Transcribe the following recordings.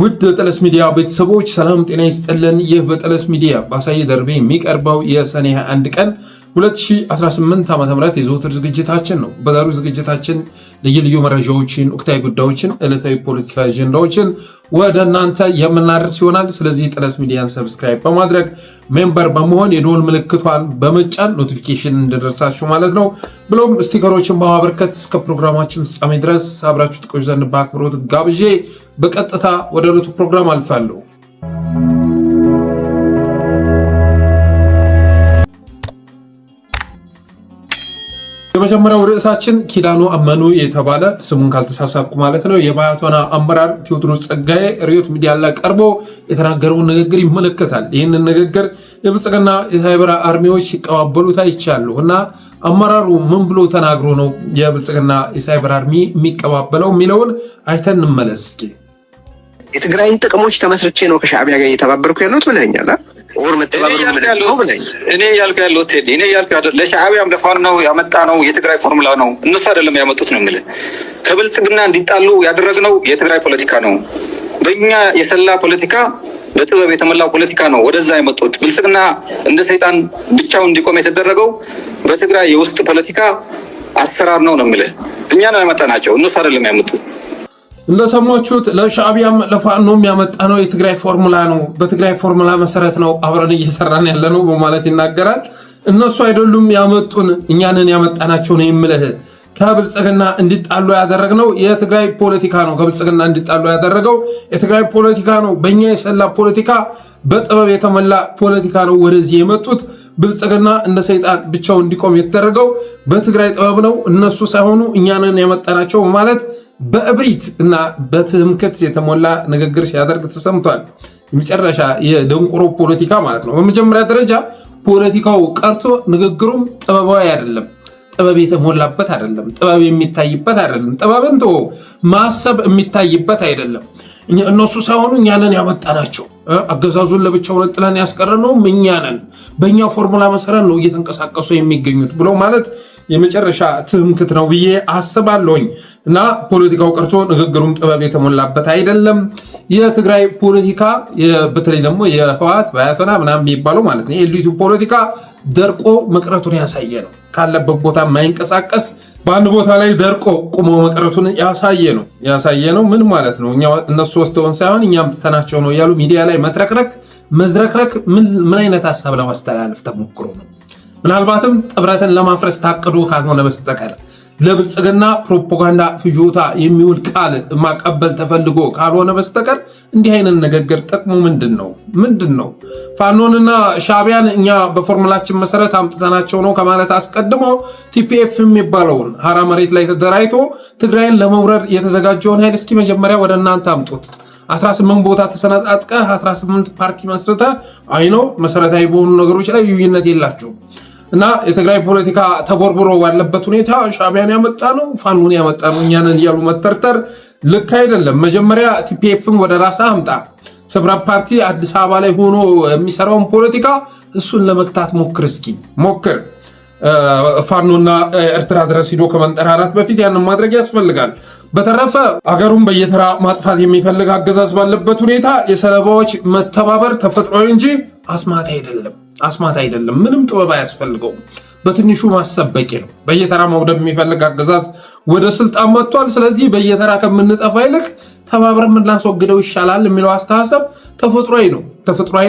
ውድ በጠለስ ሚዲያ ቤተሰቦች ሰላም ጤና ይስጥልን። ይህ በጠለስ ሚዲያ ባሳየ ደርቤ የሚቀርበው የሰኔ 21 ቀን 2018 ዓ.ም የዘወትር ዝግጅታችን ነው። በዛሬው ዝግጅታችን ልዩ መረጃዎችን፣ ወቅታዊ ጉዳዮችን፣ ዕለታዊ ፖለቲካ አጀንዳዎችን ወደ እናንተ የምናደርስ ይሆናል። ስለዚህ ጠለስ ሚዲያን ሰብስክራይብ በማድረግ ሜምበር በመሆን የደወል ምልክቷን በመጫን ኖቲፊኬሽን እንዲደርሳችሁ ማለት ነው። ብሎም ስቲከሮችን በማበርከት እስከ ፕሮግራማችን ፍጻሜ ድረስ አብራችሁ ትቆዩ ዘንድ በአክብሮት ጋብዤ በቀጥታ ወደ ዕለቱ ፕሮግራም አልፋለሁ። የመጀመሪያው ርዕሳችን ኪዳኑ አመኑ የተባለ ስሙን ካልተሳሳትኩ ማለት ነው የባያቶና አመራር ቴዎድሮስ ጸጋዬ ሪዮት ሚዲያ ላይ ቀርቦ የተናገረውን ንግግር ይመለከታል። ይህንን ንግግር የብልጽግና የሳይበር አርሚዎች ሲቀባበሉት አይቻለሁ እና አመራሩ ምን ብሎ ተናግሮ ነው የብልጽግና የሳይበር አርሚ የሚቀባበለው የሚለውን አይተን እንመለስ። የትግራይን ጥቅሞች ተመስርቼ ነው ከሻዕቢያ ጋር እየተባበርኩ ያለሁት ብለኛል። ወር መተባበሩ እኔ ያልኩ ያለው ቴዲ እኔ ያልኩ ለሻዕቢያም ለፋኖ ነው ያመጣ ነው የትግራይ ፎርሙላ ነው። እነሱ አይደለም ያመጡት ነው የምልህ። ከብልጽግና እንዲጣሉ ያደረግነው የትግራይ ፖለቲካ ነው። በእኛ የሰላ ፖለቲካ በጥበብ የተሞላ ፖለቲካ ነው ወደዛ ያመጡት። ብልጽግና እንደ ሰይጣን ብቻውን እንዲቆም የተደረገው በትግራይ የውስጥ ፖለቲካ አሰራር ነው ነው የምልህ። እኛ ነው ያመጣናቸው፣ እነሱ አይደለም ያመጡት። እንደሰማችሁት ለሻዕቢያም ለፋኖም ያመጣ ነው የትግራይ ፎርሙላ ነው። በትግራይ ፎርሙላ መሰረት ነው አብረን እየሰራን ያለ ነው በማለት ይናገራል። እነሱ አይደሉም ያመጡን፣ እኛንን ያመጣናቸው ነው የምልህ። ከብልጽግና እንዲጣሉ ያደረግነው የትግራይ ፖለቲካ ነው። ከብልጽግና እንዲጣሉ ያደረገው የትግራይ ፖለቲካ ነው። በእኛ የሰላ ፖለቲካ፣ በጥበብ የተሞላ ፖለቲካ ነው ወደዚህ የመጡት። ብልጽግና እንደ ሰይጣን ብቻው እንዲቆም የተደረገው በትግራይ ጥበብ ነው። እነሱ ሳይሆኑ እኛንን ያመጣናቸው ማለት በእብሪት እና በትምክህት የተሞላ ንግግር ሲያደርግ ተሰምቷል። የመጨረሻ የደንቆሮ ፖለቲካ ማለት ነው። በመጀመሪያ ደረጃ ፖለቲካው ቀርቶ ንግግሩም ጥበባዊ አይደለም፣ ጥበብ የተሞላበት አይደለም፣ ጥበብ የሚታይበት አይደለም። ጥበብን ማሰብ የሚታይበት አይደለም። እነሱ ሳይሆኑ እኛንን ያመጣናቸው፣ አገዛዙን ለብቻው ነጥለን ያስቀረነው እኛንን፣ በእኛ ፎርሙላ መሰረት ነው እየተንቀሳቀሱ የሚገኙት ብሎ ማለት የመጨረሻ ትምክህት ነው ብዬ አስባለሁኝ። እና ፖለቲካው ቀርቶ ንግግሩም ጥበብ የተሞላበት አይደለም። የትግራይ ፖለቲካ በተለይ ደግሞ የህወሓት ባያቶና ምናምን የሚባለው ማለት ነው የኤሊቱ ፖለቲካ ደርቆ መቅረቱን ያሳየ ነው። ካለበት ቦታ የማይንቀሳቀስ በአንድ ቦታ ላይ ደርቆ ቁሞ መቅረቱን ያሳየ ነው። ምን ማለት ነው? እነሱ ወስደውን ሳይሆን እኛም ትተናቸው ነው እያሉ ሚዲያ ላይ መዝረክረክ ምን አይነት ሀሳብ ለማስተላለፍ ተሞክሮ ነው? ምናልባትም ጥብረትን ለማፍረስ ታቅዶ ካልሆነ በስተቀር ለብልጽግና ፕሮፓጋንዳ ፍጆታ የሚውል ቃል ማቀበል ተፈልጎ ካልሆነ በስተቀር እንዲህ አይነት ንግግር ጥቅሙ ምንድን ነው? ፋኖንና ሻዕቢያን እኛ በፎርሙላችን መሰረት አምጥተናቸው ነው ከማለት አስቀድሞ ቲፒኤፍ የሚባለውን ሀራ መሬት ላይ ተደራጅቶ ትግራይን ለመውረር የተዘጋጀውን ኃይል እስኪ መጀመሪያ ወደ እናንተ አምጡት። 18 ቦታ ተሰነጣጥቀህ 18 ፓርቲ መስርተህ አይኖ መሰረታዊ በሆኑ ነገሮች ላይ ልዩነት የላቸውም እና የትግራይ ፖለቲካ ተቦርብሮ ባለበት ሁኔታ ሻዕቢያን ያመጣ ነው ፋኖን ያመጣ ነው እኛንን እያሉ መተርተር ልክ አይደለም። መጀመሪያ ቲፒኤፍን ወደ ራስህ አምጣ። ስብራ ፓርቲ አዲስ አበባ ላይ ሆኖ የሚሰራውን ፖለቲካ እሱን ለመክታት ሞክር። ፋኖና ኤርትራ ድረስ ሂዶ ከመንጠራራት በፊት ያንን ማድረግ ያስፈልጋል። በተረፈ አገሩን በየተራ ማጥፋት የሚፈልግ አገዛዝ ባለበት ሁኔታ የሰለባዎች መተባበር ተፈጥሯዊ እንጂ አስማት አይደለም። ምንም ጥበብ አያስፈልገውም። በትንሹ ማሰብ በቂ ነው። በየተራ መውደብ የሚፈልግ አገዛዝ ወደ ስልጣን መጥቷል። ስለዚህ በየተራ ከምንጠፋ ይልቅ ተባብረን የምናስወግደው ይሻላል የሚለው አስተሳሰብ ተፈጥሯዊ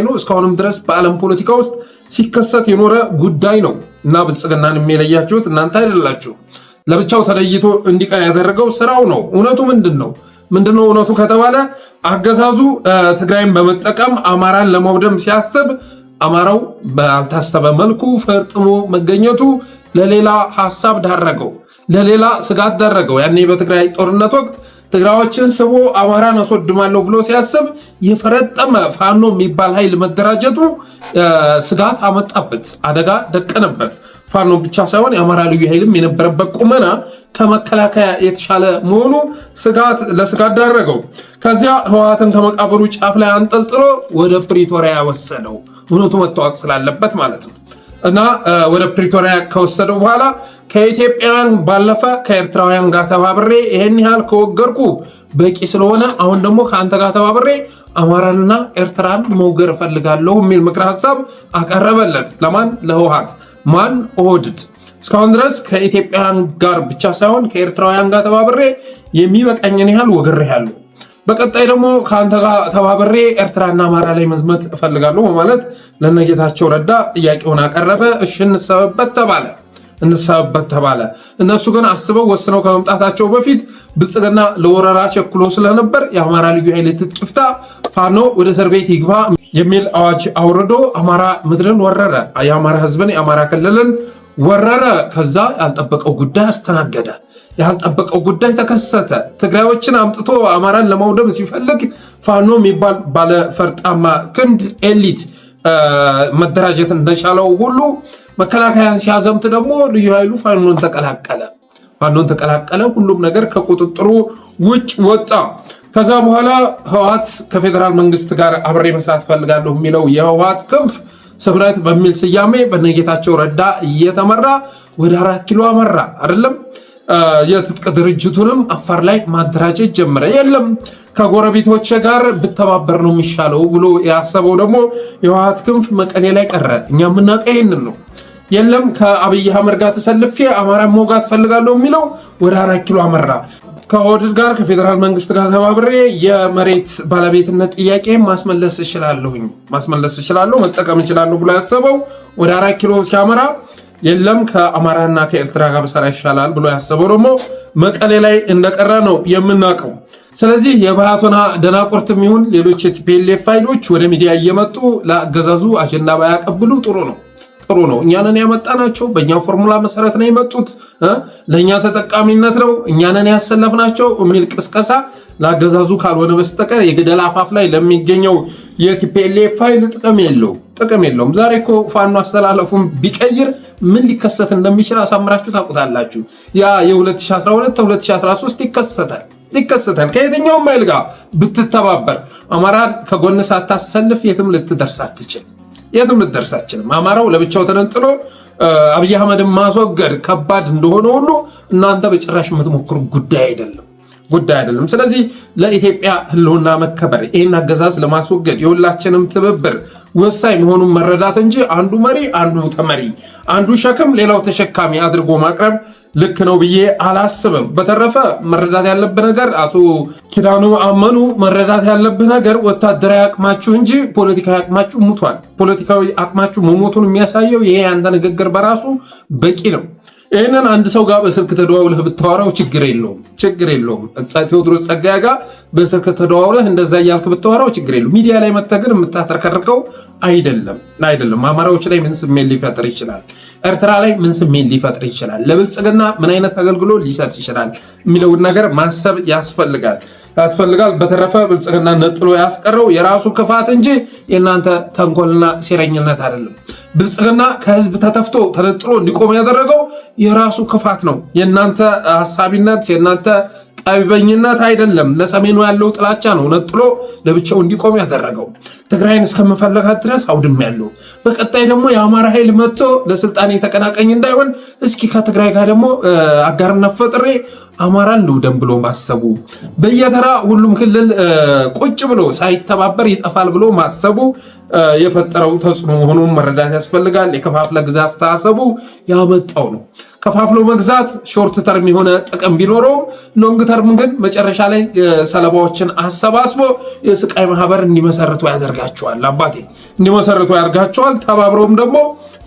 ነው። እስካሁንም ድረስ በዓለም ፖለቲካ ውስጥ ሲከሰት የኖረ ጉዳይ ነው እና ብልጽግናን የሚለያችሁት እናንተ አይደላችሁ። ለብቻው ተለይቶ እንዲቀር ያደረገው ስራው ነው። እውነቱ ምንድነው? እውነቱ ከተባለ አገዛዙ ትግራይን በመጠቀም አማራን ለማውደም ሲያስብ አማራው ባልታሰበ መልኩ ፈርጥሞ መገኘቱ ለሌላ ሐሳብ ዳረገው፣ ለሌላ ስጋት ዳረገው። ያኔ በትግራይ ጦርነት ወቅት ትግራዮችን ስቦ አማራን አስወድማለሁ ብሎ ሲያስብ የፈረጠመ ፋኖ የሚባል ኃይል መደራጀቱ ስጋት አመጣበት፣ አደጋ ደቀነበት። ፋኖ ብቻ ሳይሆን የአማራ ልዩ ኃይልም የነበረበት ቁመና ከመከላከያ የተሻለ መሆኑ ለስጋት ዳረገው። ከዚያ ህወሓትን ከመቃብሩ ጫፍ ላይ አንጠልጥሎ ወደ ፕሪቶሪያ ወሰደው። እውነቱ መታወቅ ስላለበት ማለት ነው። እና ወደ ፕሪቶሪያ ከወሰደው በኋላ ከኢትዮጵያውያን ባለፈ ከኤርትራውያን ጋር ተባብሬ ይሄን ያህል ከወገርኩ በቂ ስለሆነ አሁን ደግሞ ከአንተ ጋር ተባብሬ አማራንና ኤርትራን መውገር እፈልጋለሁ የሚል ምክር ሀሳብ አቀረበለት። ለማን? ለህወሓት። ማን? ኦህዴድ። እስካሁን ድረስ ከኢትዮጵያውያን ጋር ብቻ ሳይሆን ከኤርትራውያን ጋር ተባብሬ የሚበቃኝን ያህል ወግሬያለሁ። በቀጣይ ደግሞ ከአንተ ጋር ተባብሬ ኤርትራና አማራ ላይ መዝመት እፈልጋለሁ በማለት ለነጌታቸው ረዳ ጥያቄውን አቀረበ። እሺ እንሰበበት ተባለ። እነሱ ግን አስበው ወስነው ከመምጣታቸው በፊት ብልጽግና ለወረራ ቸኩሎ ስለነበር የአማራ ልዩ ኃይል ትጥቅ ይፍታ፣ ፋኖ ወደ እስር ቤት ይግባ የሚል አዋጅ አውርዶ አማራ ምድርን ወረረ። የአማራ ህዝብን የአማራ ክልልን ወረረ። ከዛ ያልጠበቀው ጉዳይ አስተናገደ። ያልጠበቀው ጉዳይ ተከሰተ። ትግራዮችን አምጥቶ አማራን ለማውደም ሲፈልግ ፋኖ የሚባል ባለፈርጣማ ክንድ ኤሊት መደራጀት እንደቻለው ሁሉ መከላከያን ሲያዘምት ደግሞ ልዩ ኃይሉ ፋኖን ተቀላቀለ። ሁሉም ነገር ከቁጥጥሩ ውጭ ወጣ። ከዛ በኋላ ህወሓት ከፌዴራል መንግስት ጋር አብሬ መስራት ፈልጋለሁ የሚለው የህወሓት ክንፍ ስምረት በሚል ስያሜ በነጌታቸው ረዳ እየተመራ ወደ 4 ኪሎ አመራ። አይደለም የትጥቅ ድርጅቱንም አፋር ላይ ማደራጀት ጀመረ። የለም ከጎረቤቶች ጋር ብተባበር ነው የሚሻለው ብሎ ያሰበው ደግሞ የህወሓት ክንፍ መቀሌ ላይ ቀረ። እኛ የምናውቀው ይህንን ነው። የለም ከአብይ አህመድ ጋር ተሰልፌ አማራ መውጋት ፈልጋለሁ የሚለው ወደ 4 ኪሎ አመራ። ከኦህዴድ ጋር ከፌዴራል መንግስት ጋር ተባብሬ የመሬት ባለቤትነት ጥያቄ ማስመለስ እችላለሁ፣ መጠቀም እችላለሁ ብሎ ያሰበው ወደ 4 ኪሎ ሲያመራ የለም ከአማራና ከኤርትራ ጋር በሰራ ይሻላል ብሎ ያሰበው ደግሞ መቀሌ ላይ እንደቀረ ነው የምናውቀው። ስለዚህ የባህቶና ደናቁርትም ይሁን ሌሎች የቲፒኤልኤፍ ፋይሎች ወደ ሚዲያ እየመጡ ለአገዛዙ አጀንዳ ባያቀብሉ ጥሩ ነው። እኛንን ያመጣናቸው በእኛ ፎርሙላ መሰረት ነው የመጡት፣ ለእኛ ተጠቃሚነት ነው እኛንን ያሰለፍናቸው የሚል ቅስቀሳ ለአገዛዙ ካልሆነ በስተቀር የገደል አፋፍ ላይ ለሚገኘው የቲፒኤልኤፍ ፋይል ጥቅም የለውም። ዛሬ እኮ ፋኖ አስተላለፉን ቢቀይር ምን ሊከሰት እንደሚችል አሳምራችሁ ታውቁታላችሁ። ያ የ2012 2013 ይከሰታል። ከየትኛውም ኃይል ጋር ብትተባበር አማራን ከጎን ሳታሰልፍ የትም ልትደርስ አትችልም። አማራው ለብቻው ተነጥሎ አብይ አህመድን ማስወገድ ከባድ እንደሆነ ሁሉ እናንተ በጭራሽ የምትሞክሩ ጉዳይ አይደለም። ስለዚህ ለኢትዮጵያ ህልውና መከበር ይህን አገዛዝ ለማስወገድ የሁላችንም ትብብር ወሳኝ መሆኑን መረዳት እንጂ አንዱ መሪ፣ አንዱ ተመሪ፣ አንዱ ሸክም ሌላው ተሸካሚ አድርጎ ማቅረብ ልክ ነው ብዬ አላስብም። በተረፈ መረዳት ያለብህ ነገር አቶ ኪዳኑ አመኑ፣ መረዳት ያለብህ ነገር ወታደራዊ አቅማችሁ እንጂ ፖለቲካዊ አቅማችሁ ሙቷል። ፖለቲካዊ አቅማችሁ መሞቱን የሚያሳየው ይሄ አንተ ንግግር በራሱ በቂ ነው። ይህንን አንድ ሰው ጋር በስልክ ተደዋውለህ ብታወራው ችግር የለውም። ቴዎድሮስ ጸጋዬ ጋር በስልክ ተደዋውለህ እንደዛ እያልክ ብታወራው ችግር የለውም። ሚዲያ ላይ መጥተህ ግን የምታተርከርከው አይደለም። አማራዎች ላይ ምን ስሜት ሊፈጥር ይችላል? ኤርትራ ላይ ምን ስሜት ሊፈጥር ይችላል? ለብልጽግና ምን አይነት አገልግሎት ሊሰጥ ይችላል የሚለውን ነገር ማሰብ ያስፈልጋል። በተረፈ ብልጽግና ነጥሎ ያስቀረው የራሱ ክፋት እንጂ የእናንተ ተንኮልና ሴረኝነት አይደለም። ብልጽግና ከህዝብ ተተፍቶ ተነጥሎ እንዲቆም ያደረገው የራሱ ክፋት ነው። የእናንተ ሀሳቢነት፣ የእናንተ ጠቢበኝነት አይደለም። ለሰሜኑ ያለው ጥላቻ ነው ነጥሎ ለብቻው እንዲቆም ያደረገው። ትግራይን እስከምፈለጋት ድረስ አውድም ያለው በቀጣይ ደግሞ የአማራ ኃይል መጥቶ ለስልጣኔ ተቀናቃኝ እንዳይሆን እስኪ ከትግራይ ጋር ደግሞ አጋርነት ፈጥሬ አማራን ልውደም ብሎ ማሰቡ፣ በየተራ ሁሉም ክልል ቁጭ ብሎ ሳይተባበር ይጠፋል ብሎ ማሰቡ የፈጠረው ተጽዕኖ መሆኑን መረዳት ያስፈልጋል። የከፋፍለ ግዛ አስተሳሰቡ ያመጣው ነው። ከፋፍሎ መግዛት ሾርት ተርም የሆነ ጥቅም ቢኖረውም ሎንግ ተርም ግን መጨረሻ ላይ ሰለባዎችን አሰባስቦ የስቃይ ማህበር እንዲመሰርቱ ያደርጋቸዋል። ተባብረውም ደግሞ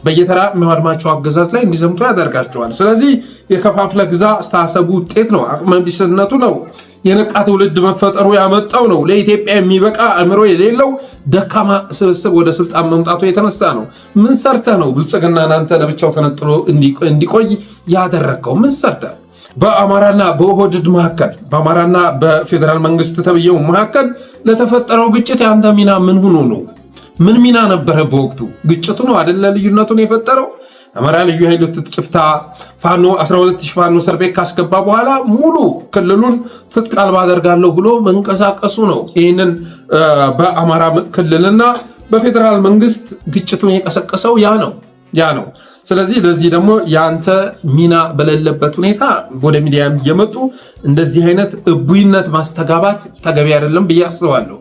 በየተራ የሚያወድማቸው አገዛዝ ላይ እንዲዘምቱ ያደርጋቸዋል። ስለዚህ የከፋፍለ ግዛ አስተሳሰቡ ውጤት ነው። አቅመቢስነቱ ነው። የነቃ ትውልድ መፈጠሩ ያመጣው ነው። ለኢትዮጵያ የሚበቃ አእምሮ የሌለው ደካማ ስብስብ ወደ ስልጣን መምጣቱ የተነሳ ነው። ምን ሰርተ ነው ብልጽግና እናንተ ለብቻው ተነጥሎ እንዲቆይ ያደረገው? ምን ሰርተ? በአማራና በኦህዴድ መካከል፣ በአማራና በፌዴራል መንግስት ተብየው መካከል ለተፈጠረው ግጭት የአንተ ሚና ምን ሆኖ ነው? ምን ሚና ነበረ በወቅቱ? ግጭቱ ነው አይደለ ልዩነቱን የፈጠረው? አማራ ልዩ ኃይል ትጥቅ ይፍታ፣ ፋኖ 12000 ፋኖ እስር ቤት ካስገባ በኋላ ሙሉ ክልሉን ትጥቅ አልባ አደርጋለሁ ብሎ መንቀሳቀሱ ነው። ይህንን በአማራ ክልልና በፌዴራል መንግስት ግጭቱን የቀሰቀሰው ያ ነው። ያ ነው። ስለዚህ ለዚህ ደግሞ ያንተ ሚና በሌለበት ሁኔታ ወደ ሚዲያ እየመጡ እንደዚህ አይነት እቡይነት ማስተጋባት ተገቢ አይደለም ብዬ አስባለሁ።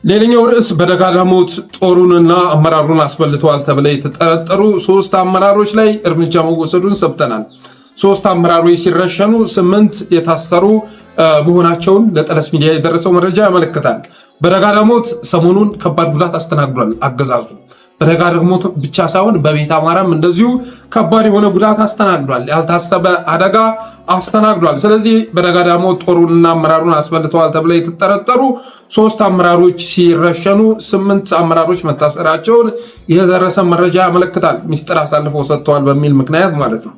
ሌላኛው ርዕስ በደጋዳሞት ጦሩንና አመራሩን አስበልተዋል ተብለው የተጠረጠሩ 3 አመራሮች ላይ እርምጃ መወሰዱን ሰምተናል። 3 አመራሮች ሲረሸኑ 8 የታሰሩ መሆናቸውን ለጠለስ ሚዲያ የደረሰው መረጃ ያመለክታል። በደጋዳሞት ሰሞኑን ከባድ ጉዳት አስተናግዷል አገዛዙ። በደጋዳሞት ብቻ ሳይሆን በቤተ አማራም እንደዚሁ ከባድ የሆነ ጉዳት አስተናግዷል። ያልታሰበ አደጋ አስተናግዷል። ስለዚህ በደጋዳሞት ጦሩንና አመራሩን አስበልተዋል ተብለው የተጠረጠሩ 3 አመራሮች ሲረሸኑ 8 አመራሮች መታሰራቸውን የደረሰ መረጃ ያመለክታል። ሚስጥር አሳልፈው ሰጥተዋል በሚል ምክንያት ማለት ነው።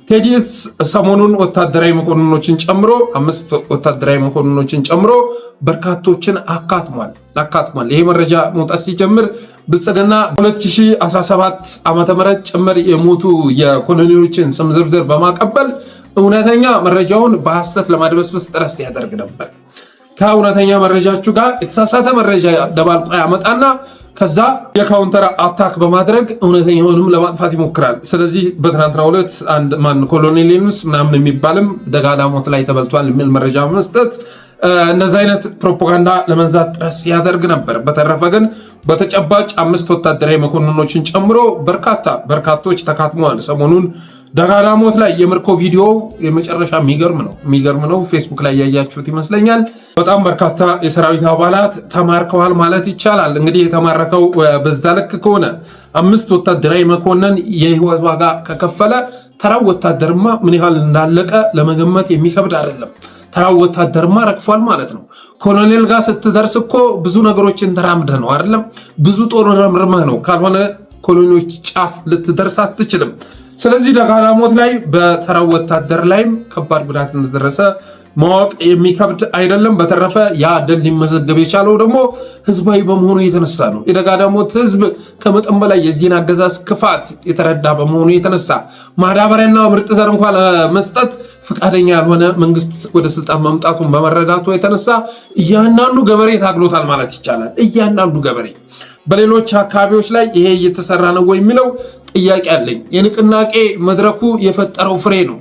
ቴዲስ ሰሞኑን ወታደራዊ መኮንኖችን ጨምሮ 5 ወታደራዊ መኮንኖችን ጨምሮ በርካቶችን አካትሟል። ይሄ መረጃ መውጣት ሲጀምር ብልጽግና 2017 ዓመተ ምህረት ጭምር የሞቱ የኮሎኔሎችን ስም ዝርዝር በማቀበል እውነተኛ መረጃውን በሐሰት ለማድበስበስ ጥረት ያደርግ ነበር። ከእውነተኛ መረጃችሁ ጋር የተሳሳተ መረጃ ደባልቆ ያመጣና ከዛ የካውንተር አታክ በማድረግ እውነተኛውንም ለማጥፋት ይሞክራል። ስለዚህ በትናንትናው ዕለት አንድ ኮሎኔል ዩኑስ ምናምን የሚባልም ደጋዳሞት ላይ ተበልቷል የሚል መረጃ መስጠት እንደዚህ አይነት ፕሮፓጋንዳ ለመንዛት ጥረት ሲያደርግ ነበር። በተረፈ ግን በተጨባጭ 5 ወታደራዊ መኮንኖችን ጨምሮ በርካቶች ተካትመዋል። ሰሞኑን ደጋዳሞት ላይ የምርኮ ቪዲዮ የመጨረሻ የሚገርም ነው። ፌስቡክ ላይ ያያችሁት ይመስለኛል። በጣም በርካታ የሰራዊት አባላት ተማርከዋል ማለት ይቻላል። እንግዲህ የተማረከው በዛ ልክ ከሆነ 5 ወታደራዊ መኮንን የህይወት ዋጋ ከከፈለ ተራው ወታደርማ ምን ያህል እንዳለቀ ለመገመት የሚከብድ አይደለም። ተራው ወታደርማ ረግፏል ማለት ነው። ኮሎኔል ጋር ስትደርስ እኮ ብዙ ነገሮችን ተራምደህ ነው አይደለም? ብዙ ጦር ረምርመህ ነው። ካልሆነ ኮሎኔሎች ጫፍ ልትደርስ አትችልም። ስለዚህ ደጋዳሞት ላይ በተራው ወታደር ላይም ከባድ ጉዳት እንደደረሰ ማወቅ የሚከብድ አይደለም። በተረፈ ያ ድል ሊመዘገብ የቻለው ደግሞ ህዝባዊ በመሆኑ የተነሳ ነው። የደጋዳሞት ህዝብ ከመጠን በላይ የዚህን አገዛዝ ክፋት የተረዳ በመሆኑ የተነሳ ማዳበሪያና ምርጥ ዘር እንኳን ለመስጠት ፈቃደኛ ያልሆነ መንግስት ወደ ስልጣን መምጣቱን በመረዳቱ የተነሳ እያንዳንዱ ገበሬ ታግሎታል ማለት ይቻላል። እያንዳንዱ ገበሬ በሌሎች አካባቢዎች ላይ ይሄ እየተሰራ ነው ወይ የሚለው ጥያቄ አለኝ። የንቅናቄ መድረኩ የፈጠረው ፍሬ ነው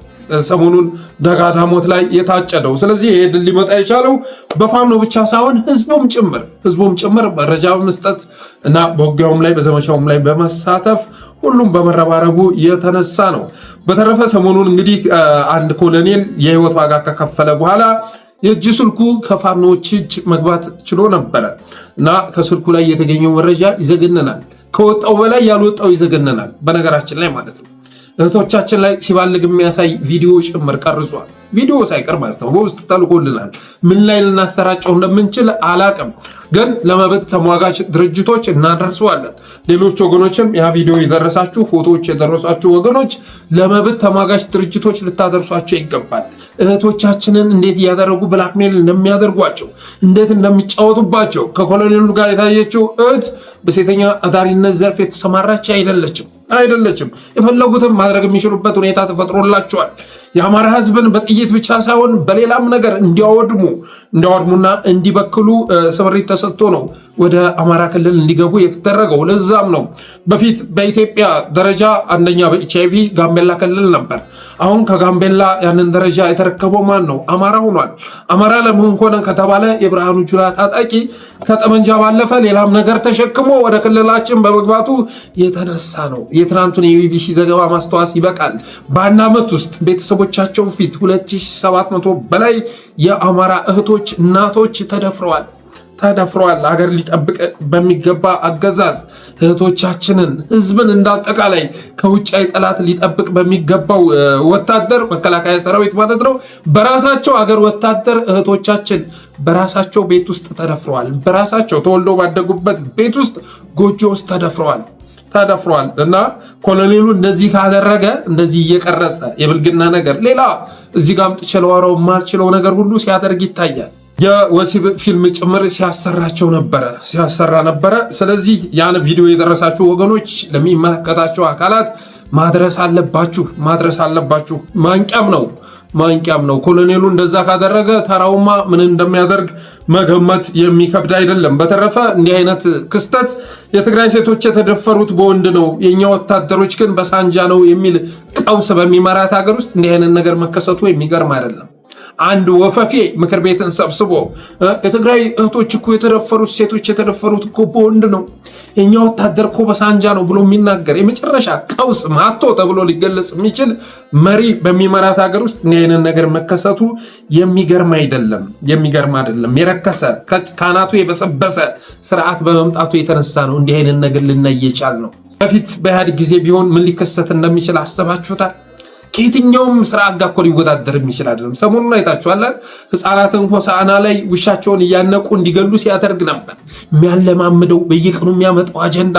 ሰሞኑን ደጋዳሞት ላይ የታጨደው። ስለዚህ ይሄ ድል ሊመጣ የቻለው በፋኖ ብቻ ሳይሆን ህዝቡም ጭምር መረጃ በመስጠት እና በውጊያውም ላይ በዘመቻውም ላይ በመሳተፍ ሁሉም በመረባረቡ የተነሳ ነው። በተረፈ ሰሞኑን እንግዲህ አንድ ኮሎኔል የህይወት ዋጋ ከከፈለ በኋላ የእጅ ስልኩ ከፋኖች እጅ መግባት ችሎ ነበረ እና ከስልኩ ላይ የተገኘው መረጃ ይዘገነናል። ከወጣው በላይ ያልወጣው ይዘገነናል። በነገራችን ላይ ማለት ነው እህቶቻችን ላይ ሲባልግ የሚያሳይ ቪዲዮ ጭምር ቀርጿል። ቪዲዮ ሳይቀር ማለት ነው በውስጥ ተልኮልናል። ምን ላይ ልናስተራጨው እንደምንችል አላቅም፣ ግን ለመብት ተሟጋች ድርጅቶች እናደርሰዋለን። ሌሎች ወገኖችም ያ ቪዲዮ የደረሳችሁ ፎቶዎች የደረሳችሁ ወገኖች ለመብት ተሟጋች ድርጅቶች ልታደርሷቸው ይገባል። እህቶቻችንን እንዴት እያደረጉ ብላክሜል እንደሚያደርጓቸው፣ እንዴት እንደሚጫወቱባቸው። ከኮሎኔሉ ጋር የታየችው እህት በሴተኛ አዳሪነት ዘርፍ የተሰማራች አይደለችም። የፈለጉትን ማድረግ የሚችሉበት ሁኔታ ተፈጥሮላቸዋል። የአማራ ህዝብን በጥይት ብቻ ሳይሆን በሌላም ነገር እንዲያወድሙና እንዲበክሉ ስምሪት ተሰጥቶ ነው ወደ አማራ ክልል እንዲገቡ የተደረገው። ለዛም ነው በፊት በኢትዮጵያ ደረጃ አንደኛ በኤችአይቪ ጋምቤላ ክልል ነበር። አሁን ከጋምቤላ ያንን ደረጃ የተረከበው ማን ነው? አማራ ሆኗል። አማራ ለመሆን ሆነ ከተባለ የብርሃኑ ጁላ ታጣቂ ከጠመንጃ ባለፈ ሌላም ነገር ተሸክሞ ወደ ክልላችን በመግባቱ የተነሳ ነው። የትናንቱን የቢቢሲ ዘገባ ማስተዋስ ይበቃል። በአንድ ዓመት ውስጥ ቤተሰቦቻቸው ፊት 2700 በላይ የአማራ እህቶች፣ እናቶች ተደፍረዋል። ሀገር ሊጠብቅ በሚገባ አገዛዝ እህቶቻችንን፣ ህዝብን እንዳጠቃላይ ከውጫዊ ጠላት ሊጠብቅ በሚገባው ወታደር መከላከያ ሰራዊት ማለት ነው በራሳቸው አገር ወታደር እህቶቻችን በራሳቸው ቤት ውስጥ ተደፍረዋል። በራሳቸው ተወልደው ባደጉበት ቤት ውስጥ ጎጆ ውስጥ ተደፍረዋል እና ኮሎኔሉ እንደዚህ ካደረገ እንደዚህ እየቀረጸ የብልግና ነገር ሌላ እዚህ ጋር አምጥቼ ለዋራው የማልችለው ነገር ሁሉ ሲያደርግ ይታያል። የወሲብ ፊልም ጭምር ሲያሰራ ነበረ። ስለዚህ ያን ቪዲዮ የደረሳችሁ ወገኖች ለሚመለከታቸው አካላት ማድረስ አለባችሁ። ማንቂያም ነው። ማንቂያም ነው። ኮሎኔሉ እንደዛ ካደረገ ተራውማ ምን እንደሚያደርግ መገመት የሚከብድ አይደለም። በተረፈ እንዲህ አይነት ክስተት የትግራይ ሴቶች የተደፈሩት በወንድ ነው፣ የኛ ወታደሮች ግን በሳንጃ ነው የሚል ቀውስ በሚመራት ሀገር ውስጥ እንዲህ አይነት ነገር መከሰቱ የሚገርም አይደለም። አንድ ወፈፌ ምክር ቤትን ሰብስቦ የትግራይ እህቶች እኮ የተደፈሩት ሴቶች የተደፈሩት እኮ በወንድ ነው፣ የኛ ወታደር እኮ በሳንጃ ነው ብሎ የሚናገር የመጨረሻ ቀውስ ማቶ ተብሎ ሊገለጽ የሚችል መሪ በሚመራት ሀገር ውስጥ እንዲህ አይነት ነገር መከሰቱ የሚገርም አይደለም። የረከሰ ካናቱ የበሰበሰ ስርዓት በመምጣቱ የተነሳ ነው እንዲህ አይነት ነገር ልናይ የቻልነው። በፊት በኢህአዴግ ጊዜ ቢሆን ምን ሊከሰት እንደሚችል አስባችሁታል? ከየትኛውም ስርዓት ጋር እኮ ሊወዳደር የሚችል አይደለም። ሰሞኑን አይታችኋል። ህፃናትን ሆሳዕና ላይ ውሻቸውን እያነቁ እንዲገሉ ሲያደርግ ነበር። የሚያለማምደው በየቀኑ የሚያመጣው አጀንዳ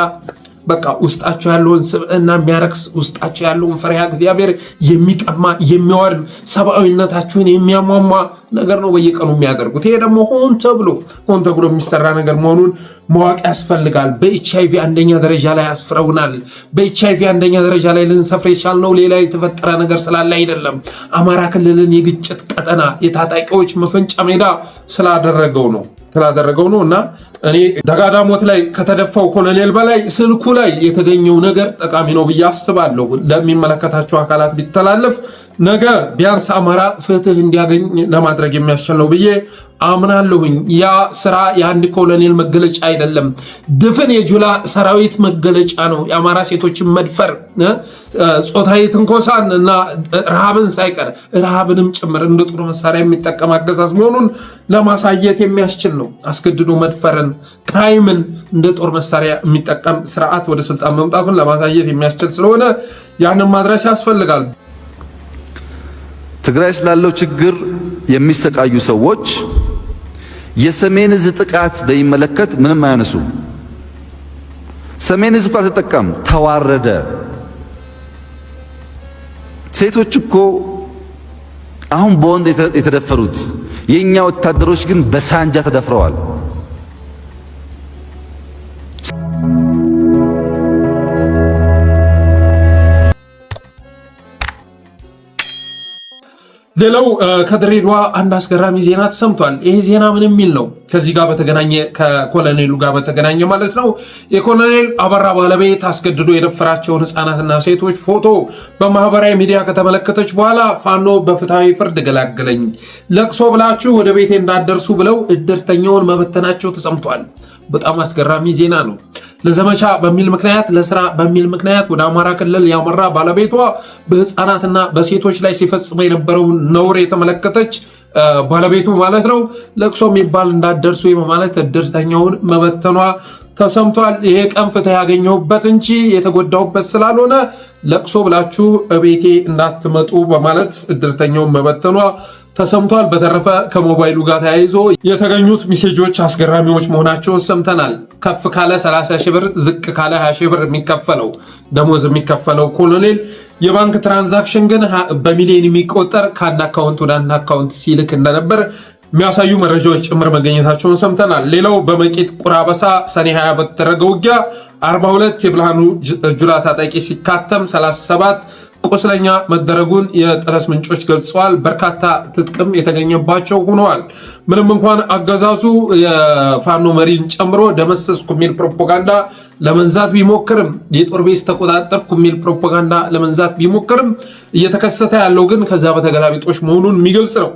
በቃ ውስጣቸው ያለውን ስብዕና የሚያረክስ ውስጣቸው ያለውን ፈሪሃ እግዚአብሔር የሚቀማ የሚያወርድ ሰብአዊነታችሁን የሚያሟሟ ነገር ነው በየቀኑ የሚያደርጉት። ይሄ ደግሞ ሆን ተብሎ የሚሰራ ነገር መሆኑን ማወቅ ያስፈልጋል። በኤችአይቪ አንደኛ ደረጃ ላይ አስፍረውናል። በኤችአይቪ አንደኛ ደረጃ ላይ ልንሰፍር የቻልነው ሌላ የተፈጠረ ነገር ስላለ አይደለም። አማራ ክልልን የግጭት ቀጠና የታጣቂዎች መፈንጫ ሜዳ ስላደረገው ነው እና እኔ ደጋዳሞት ላይ ከተደፋው ኮሎኔል በላይ ስልኩ ላይ የተገኘው ነገር ጠቃሚ ነው ብዬ አስባለሁ። ለሚመለከታቸው አካላት ቢተላለፍ ነገ ቢያንስ አማራ ፍትህ እንዲያገኝ ለማድረግ የሚያስችል ነው ብዬ አምናለሁኝ። ያ ስራ የአንድ ኮሎኔል መገለጫ አይደለም፣ ድፍን የጁላ ሰራዊት መገለጫ ነው። የአማራ ሴቶችን መድፈር፣ ጾታዊ ትንኮሳን እና ረሃብን ሳይቀር ረሃብንም ጭምር እንደ ጦር መሳሪያ የሚጠቀም አገዛዝ መሆኑን ለማሳየት የሚያስችል ነው። አስገድዶ መድፈርን፣ ክራይምን እንደ ጦር መሳሪያ የሚጠቀም ስርዓት ወደ ስልጣን መምጣቱን ለማሳየት የሚያስችል ስለሆነ ያንን ማድረስ ያስፈልጋል። ትግራይ ስላለው ችግር የሚሰቃዩ ሰዎች የሰሜን ዕዝ ጥቃት በሚመለከት ምንም አያነሱም። ሰሜን ዕዝ እኮ አልተጠቃም፣ ተዋረደ። ሴቶች እኮ አሁን በወንድ የተደፈሩት የኛ ወታደሮች ግን በሳንጃ ተደፍረዋል። ሌላው ከድሬዳዋ አንድ አስገራሚ ዜና ተሰምቷል። ይሄ ዜና ምን የሚል ነው? ከዚህ ጋር በተገናኘ ከኮሎኔሉ ጋር በተገናኘ ማለት ነው። የኮሎኔል አበራ ባለቤት አስገድዶ የደፈራቸውን ህፃናትና ሴቶች ፎቶ በማህበራዊ ሚዲያ ከተመለከተች በኋላ ፋኖ በፍትሃዊ ፍርድ ገላገለኝ፣ ለቅሶ ብላችሁ ወደ ቤቴ እንዳደርሱ ብለው እድርተኛውን መበተናቸው ተሰምቷል። በጣም አስገራሚ ዜና ነው። ለዘመቻ በሚል ምክንያት ለስራ በሚል ምክንያት ወደ አማራ ክልል ያመራ ባለቤቷ በህፃናትና በሴቶች ላይ ሲፈጽመ የነበረውን ነውር የተመለከተች ባለቤቱ ማለት ነው ለቅሶ የሚባል እንዳደርሱ በማለት እድርተኛውን መበተኗ ተሰምቷል። ይሄ ቀን ፍትህ ያገኘሁበት እንጂ የተጎዳሁበት ስላልሆነ ለቅሶ ብላችሁ እቤቴ እንዳትመጡ በማለት እድርተኛውን መበተኗ ተሰምቷል። በተረፈ ከሞባይሉ ጋር ተያይዞ የተገኙት ሜሴጆች አስገራሚዎች መሆናቸውን ሰምተናል። ከፍ ካለ 30 ሺህ ብር ዝቅ ካለ 20 ሺህ ብር የሚከፈለው ደሞዝ የሚከፈለው ኮሎኔል የባንክ ትራንዛክሽን ግን በሚሊዮን የሚቆጠር ከአንድ አካውንት ወደ አንድ አካውንት ሲልክ እንደነበር የሚያሳዩ መረጃዎች ጭምር መገኘታቸውን ሰምተናል። ሌላው በመቄት ቁራበሳ ሰኔ 20 በተደረገው ውጊያ 42 የብርሃኑ ጁላ ታጣቂ ሲካተም 37 ቁስለኛ መደረጉን የጠረስ ምንጮች ገልጸዋል። በርካታ ትጥቅም የተገኘባቸው ሆነዋል። ምንም እንኳን አገዛዙ የፋኖ መሪን ጨምሮ ደመሰስኩ የሚል ፕሮፓጋንዳ ለመንዛት ቢሞክርም የጦር ቤዝ ተቆጣጠርኩ የሚል ፕሮፓጋንዳ ለመንዛት ቢሞክርም እየተከሰተ ያለው ግን ከዛ በተገላቢጦሽ መሆኑን የሚገልጽ ነው።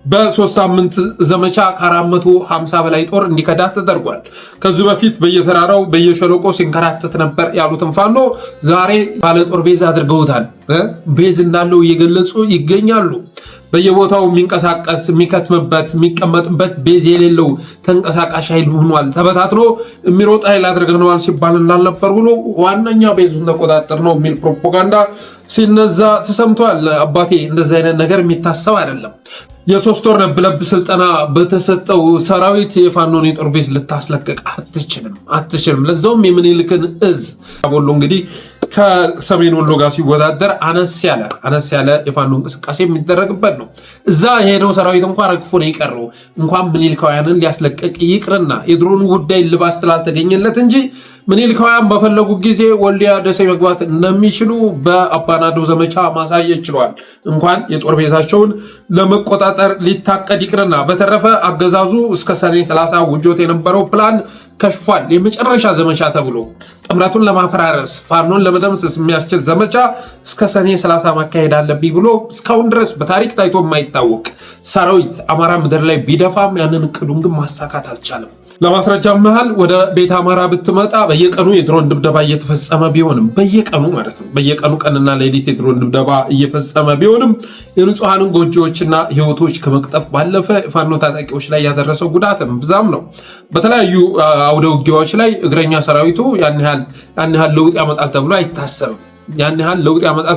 በ3 ሳምንት ዘመቻ ከ450 በላይ ጦር እንዲከዳ ተደርጓል። ከዚህ በፊት በየተራራው በየሸለቆ ሲንከራተት ነበር ያሉትን ፋኖ ዛሬ ባለ ጦር ቤዝ አድርገውታል። ቤዝ እንዳለው እየገለጹ ይገኛሉ። በየቦታው የሚንቀሳቀስ የሚከትምበት የሚቀመጥበት ቤዝ የሌለው ተንቀሳቃሽ ኃይል ሆኗል። ተበታትኖ የሚሮጥ ኃይል አድርገነዋል ሲባል እንዳልነበር ብሎ ዋነኛ ቤዙን ተቆጣጠር ነው የሚል ፕሮፓጋንዳ ሲነዛ ተሰምቷል። አባቴ እንደዚህ አይነት ነገር የሚታሰብ አይደለም። የ3 ወር ለብለብ ስልጠና በተሰጠው ሰራዊት የፋኖን የጦር ቤዝ ልታስለቀቅ አትችልም። ለዛውም የምኒልክን እዝ ቦሎ እንግዲህ ከሰሜን ወሎ ጋር ሲወዳደር አነስ ያለ የፋኖ እንቅስቃሴ የሚደረግበት ነው። እዛ የሄደው ሰራዊት እንኳን ረግፎ ነው የቀረው። እንኳን ምኒልካውያንን ሊያስለቀቅ ይቅርና የድሮኑ ጉዳይ ልባስ ስላልተገኘለት እንጂ ምኒልካውያን በፈለጉ ጊዜ ወልዲያ ደሴ መግባት እንደሚችሉ በአባናዶ ዘመቻ ማሳየት ችሏል። እንኳን የጦር ቤዛቸውን ለመቆጣጠር ሊታቀድ ይቅርና በተረፈ አገዛዙ እስከ ሰኔ 30 ውጆት የነበረው ፕላን ከሽፏል። የመጨረሻ ዘመቻ ተብሎ ጥምረቱን ለማፈራረስ ፋኖን ለመደምሰስ የሚያስችል ዘመቻ እስከ ሰኔ 30 ማካሄድ አለብኝ ብሎ እስካሁን ድረስ በታሪክ ታይቶ የማይታወቅ ሰራዊት አማራ ምድር ላይ ቢደፋም ያንን እቅዱን ግን ማሳካት አልቻለም። ለማስረጃ መሃል ወደ ቤት አማራ ብትመጣ በየቀኑ የድሮን ድብደባ እየተፈጸመ ቢሆንም በየቀኑ ቀንና ሌሊት የድሮን ድብደባ እየፈጸመ ቢሆንም የንጹሐንን ጎጆዎችና ህይወቶች ከመቅጠፍ ባለፈ ፋኖ ታጣቂዎች ላይ ያደረሰው ጉዳትም ብዛም ነው። በተለያዩ አውደ ውጊያዎች ላይ እግረኛ ሰራዊቱ ያን ያህል ለውጥ ያመጣል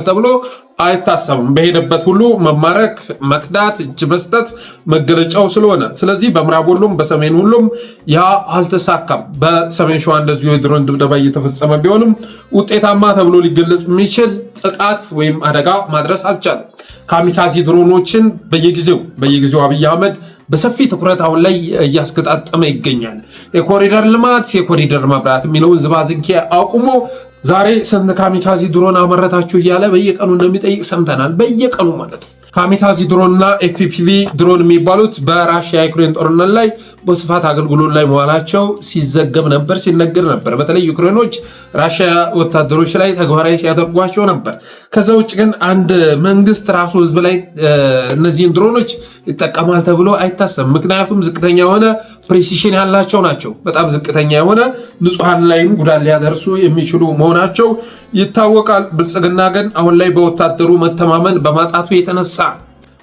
ተብሎ አይታሰብም። በሄደበት ሁሉ መማረክ፣ መክዳት፣ እጅ መስጠት መገለጫው ስለሆነ ስለዚህ በምዕራብ ሁሉም በሰሜን ሁሉም ያ አልተሳካም። በሰሜን ሸዋ እንደዚሁ የድሮን ድብደባ እየተፈጸመ ቢሆንም ውጤታማ ተብሎ ሊገለጽ የሚችል ጥቃት ወይም አደጋ ማድረስ አልቻለም። ካሚካዚ ድሮኖችን በየጊዜው አብይ አህመድ በሰፊ ትኩረት አሁን ላይ እያስገጣጠመ ይገኛል። የኮሪደር ልማት የኮሪደር መብራት የሚለውን ዝባዝንኬ አቁሞ ዛሬ ስንት ካሚካዚ ድሮን አመረታችሁ እያለ በየቀኑ እንደሚጠይቅ ሰምተናል። በየቀኑ ማለት ነው። ካሚካዚ ድሮንና ኤፍፒቪ ድሮን የሚባሉት በራሽያ ዩክሬን ጦርነት ላይ በስፋት አገልግሎት ላይ መዋላቸው ሲዘገብ ነበር፣ ሲነገር ነበር። በተለይ ዩክሬኖች ራሽያ ወታደሮች ላይ ተግባራዊ ሲያደርጓቸው ነበር። ከዛ ውጭ ግን አንድ መንግስት ራሱ ህዝብ ላይ እነዚህን ድሮኖች ይጠቀማል ተብሎ አይታሰብም። ምክንያቱም ዝቅተኛ የሆነ ፕሪሲሽን ያላቸው ናቸው። በጣም ዝቅተኛ የሆነ ንጹሐን ላይም ጉዳት ሊያደርሱ የሚችሉ መሆናቸው ይታወቃል። ብልጽግና ግን አሁን ላይ በወታደሩ መተማመን በማጣቱ የተነሳ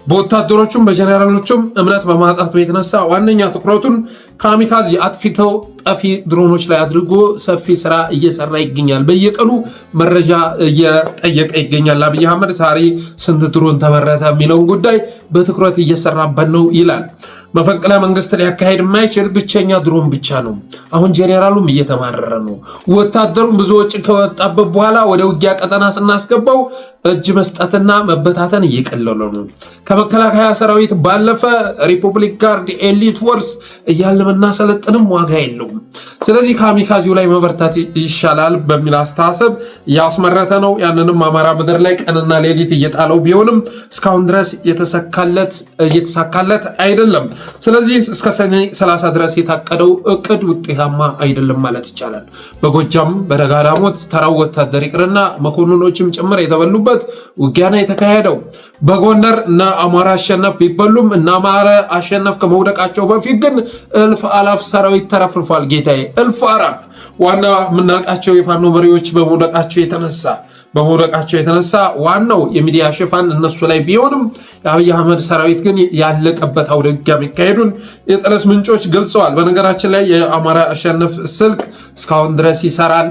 በወታደሮቹም በጀነራሎቹም እምነት በማጣቱ የተነሳ ዋነኛ ትኩረቱን ካሚካዚ አጥፍተው ጠፊ ድሮኖች ላይ አድርጎ ሰፊ ስራ እየሰራ ይገኛል። በየቀኑ መረጃ እየጠየቀ ይገኛል። አብይ አህመድ ዛሬ ስንት ድሮን ተመረተ የሚለውን ጉዳይ በትኩረት እየሰራበት ነው ይላል። መፈንቅለ መንግስት ሊያካሄድ የማይችል ብቸኛ ድሮን ብቻ ነው። አሁን ጄኔራሉም እየተማረረ ነው። ወታደሩም ብዙ ወጪ ከወጣበት በኋላ ወደ ውጊያ ቀጠና ስናስገባው እጅ መስጠትና መበታተን እየቀለለ ነው። ከመከላከያ ሰራዊት ባለፈ ሪፐብሊክ ጋርድ፣ ኤሊት ፎርስ እያልን ብናሰለጥንም ዋጋ የለውም። ስለዚህ ካሚካዚው ላይ መበርታት ይሻላል በሚል አስተሳሰብ እያስመረተ ነው። ያንንም አማራ ምድር ላይ ቀንና ሌሊት እየጣለው ቢሆንም እስካሁን ድረስ እየተሳካለት አይደለም። ስለዚህ እስከ ሰኔ 30 ድረስ የታቀደው እቅድ ውጤታማ አይደለም ማለት ይቻላል። በጎጃም በደጋዳሞት ተራው ወታደር ይቅርና መኮንኖችም ጭምር የተበሉበት ውጊያ ነው የተካሄደው። በጎንደር እነ አማራ አሸነፍ ቢበሉም እነ አማራ አሸነፍ ከመውደቃቸው በፊት ግን እልፍ አላፍ ሰራዊት ተረፍርፏል። ጌታዬ እልፍ አላፍ ዋና የምናውቃቸው የፋኖ መሪዎች በመውደቃቸው የተነሳ ዋናው የሚዲያ ሽፋን እነሱ ላይ ቢሆንም የአብይ አህመድ ሰራዊት ግን ያለቀበት አውደ ውጊያ መካሄዱን የጠለስ ምንጮች ገልጸዋል። በነገራችን ላይ የአማራ አሸነፍ ስልክ እስካሁን ድረስ ይሰራል፣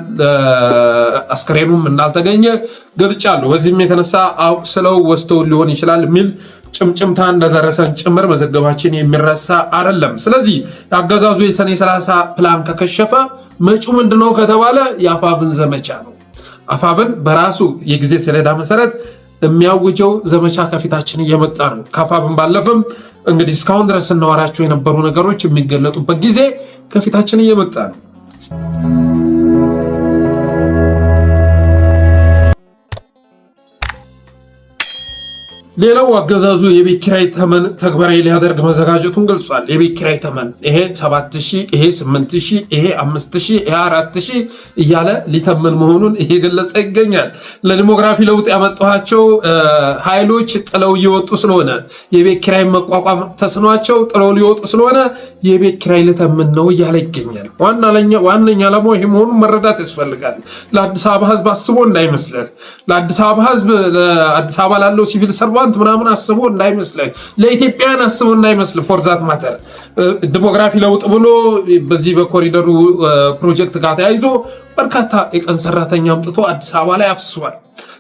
አስክሬኑም እንዳልተገኘ ገልጫለሁ። በዚህም የተነሳ አቁስለው ወስተው ሊሆን ይችላል የሚል ጭምጭምታ እንደደረሰን ጭምር መዘገባችን የሚረሳ አይደለም። ስለዚህ የአገዛዙ የሰኔ 30 ፕላን ከከሸፈ መጪው ምንድነው ከተባለ የአፋብን ዘመቻ ነው። አፋብን በራሱ የጊዜ ሰሌዳ መሰረት የሚያውጀው ዘመቻ ከፊታችን እየመጣ ነው። ከአፋብን ባለፈም እንግዲህ እስካሁን ድረስ ስናወራቸው የነበሩ ነገሮች የሚገለጡበት ጊዜ ከፊታችን እየመጣ ነው። ሌላው አገዛዙ የቤት ኪራይ ተመን ተግባራዊ ሊያደርግ መዘጋጀቱን ገልጿል። የቤት ኪራይ ተመን ይሄ 7000፣ ይሄ 8000፣ ይሄ 5000፣ ይሄ 4000 እያለ ሊተመን መሆኑን እየገለጸ ይገኛል። ለዲሞግራፊ ለውጥ ያመጣቸው ኃይሎች ጥለው እየወጡ ስለሆነ የቤት ኪራይ መቋቋም ተስኗቸው ጥለው ሊወጡ ስለሆነ የቤት ኪራይ ልተምን ነው እያለ ይገኛል። ዋነኛ ዓላማው ይሄ መሆኑን መረዳት ያስፈልጋል። ለአዲስ አበባ ሕዝብ አስቦ እንዳይመስልህ፣ ለአዲስ አበባ ሕዝብ ለአዲስ አበባ ላለው ሲቪል ሰርቫንት ምናምን አስቦ እንዳይመስልህ፣ ለኢትዮጵያን አስቦ እንዳይመስልህ። ፎርዛት ማተር ዲሞግራፊ ለውጥ ብሎ በዚህ በኮሪደሩ ፕሮጀክት ጋር ተያይዞ በርካታ የቀን ሰራተኛ አምጥቶ አዲስ አበባ ላይ አፍሷል።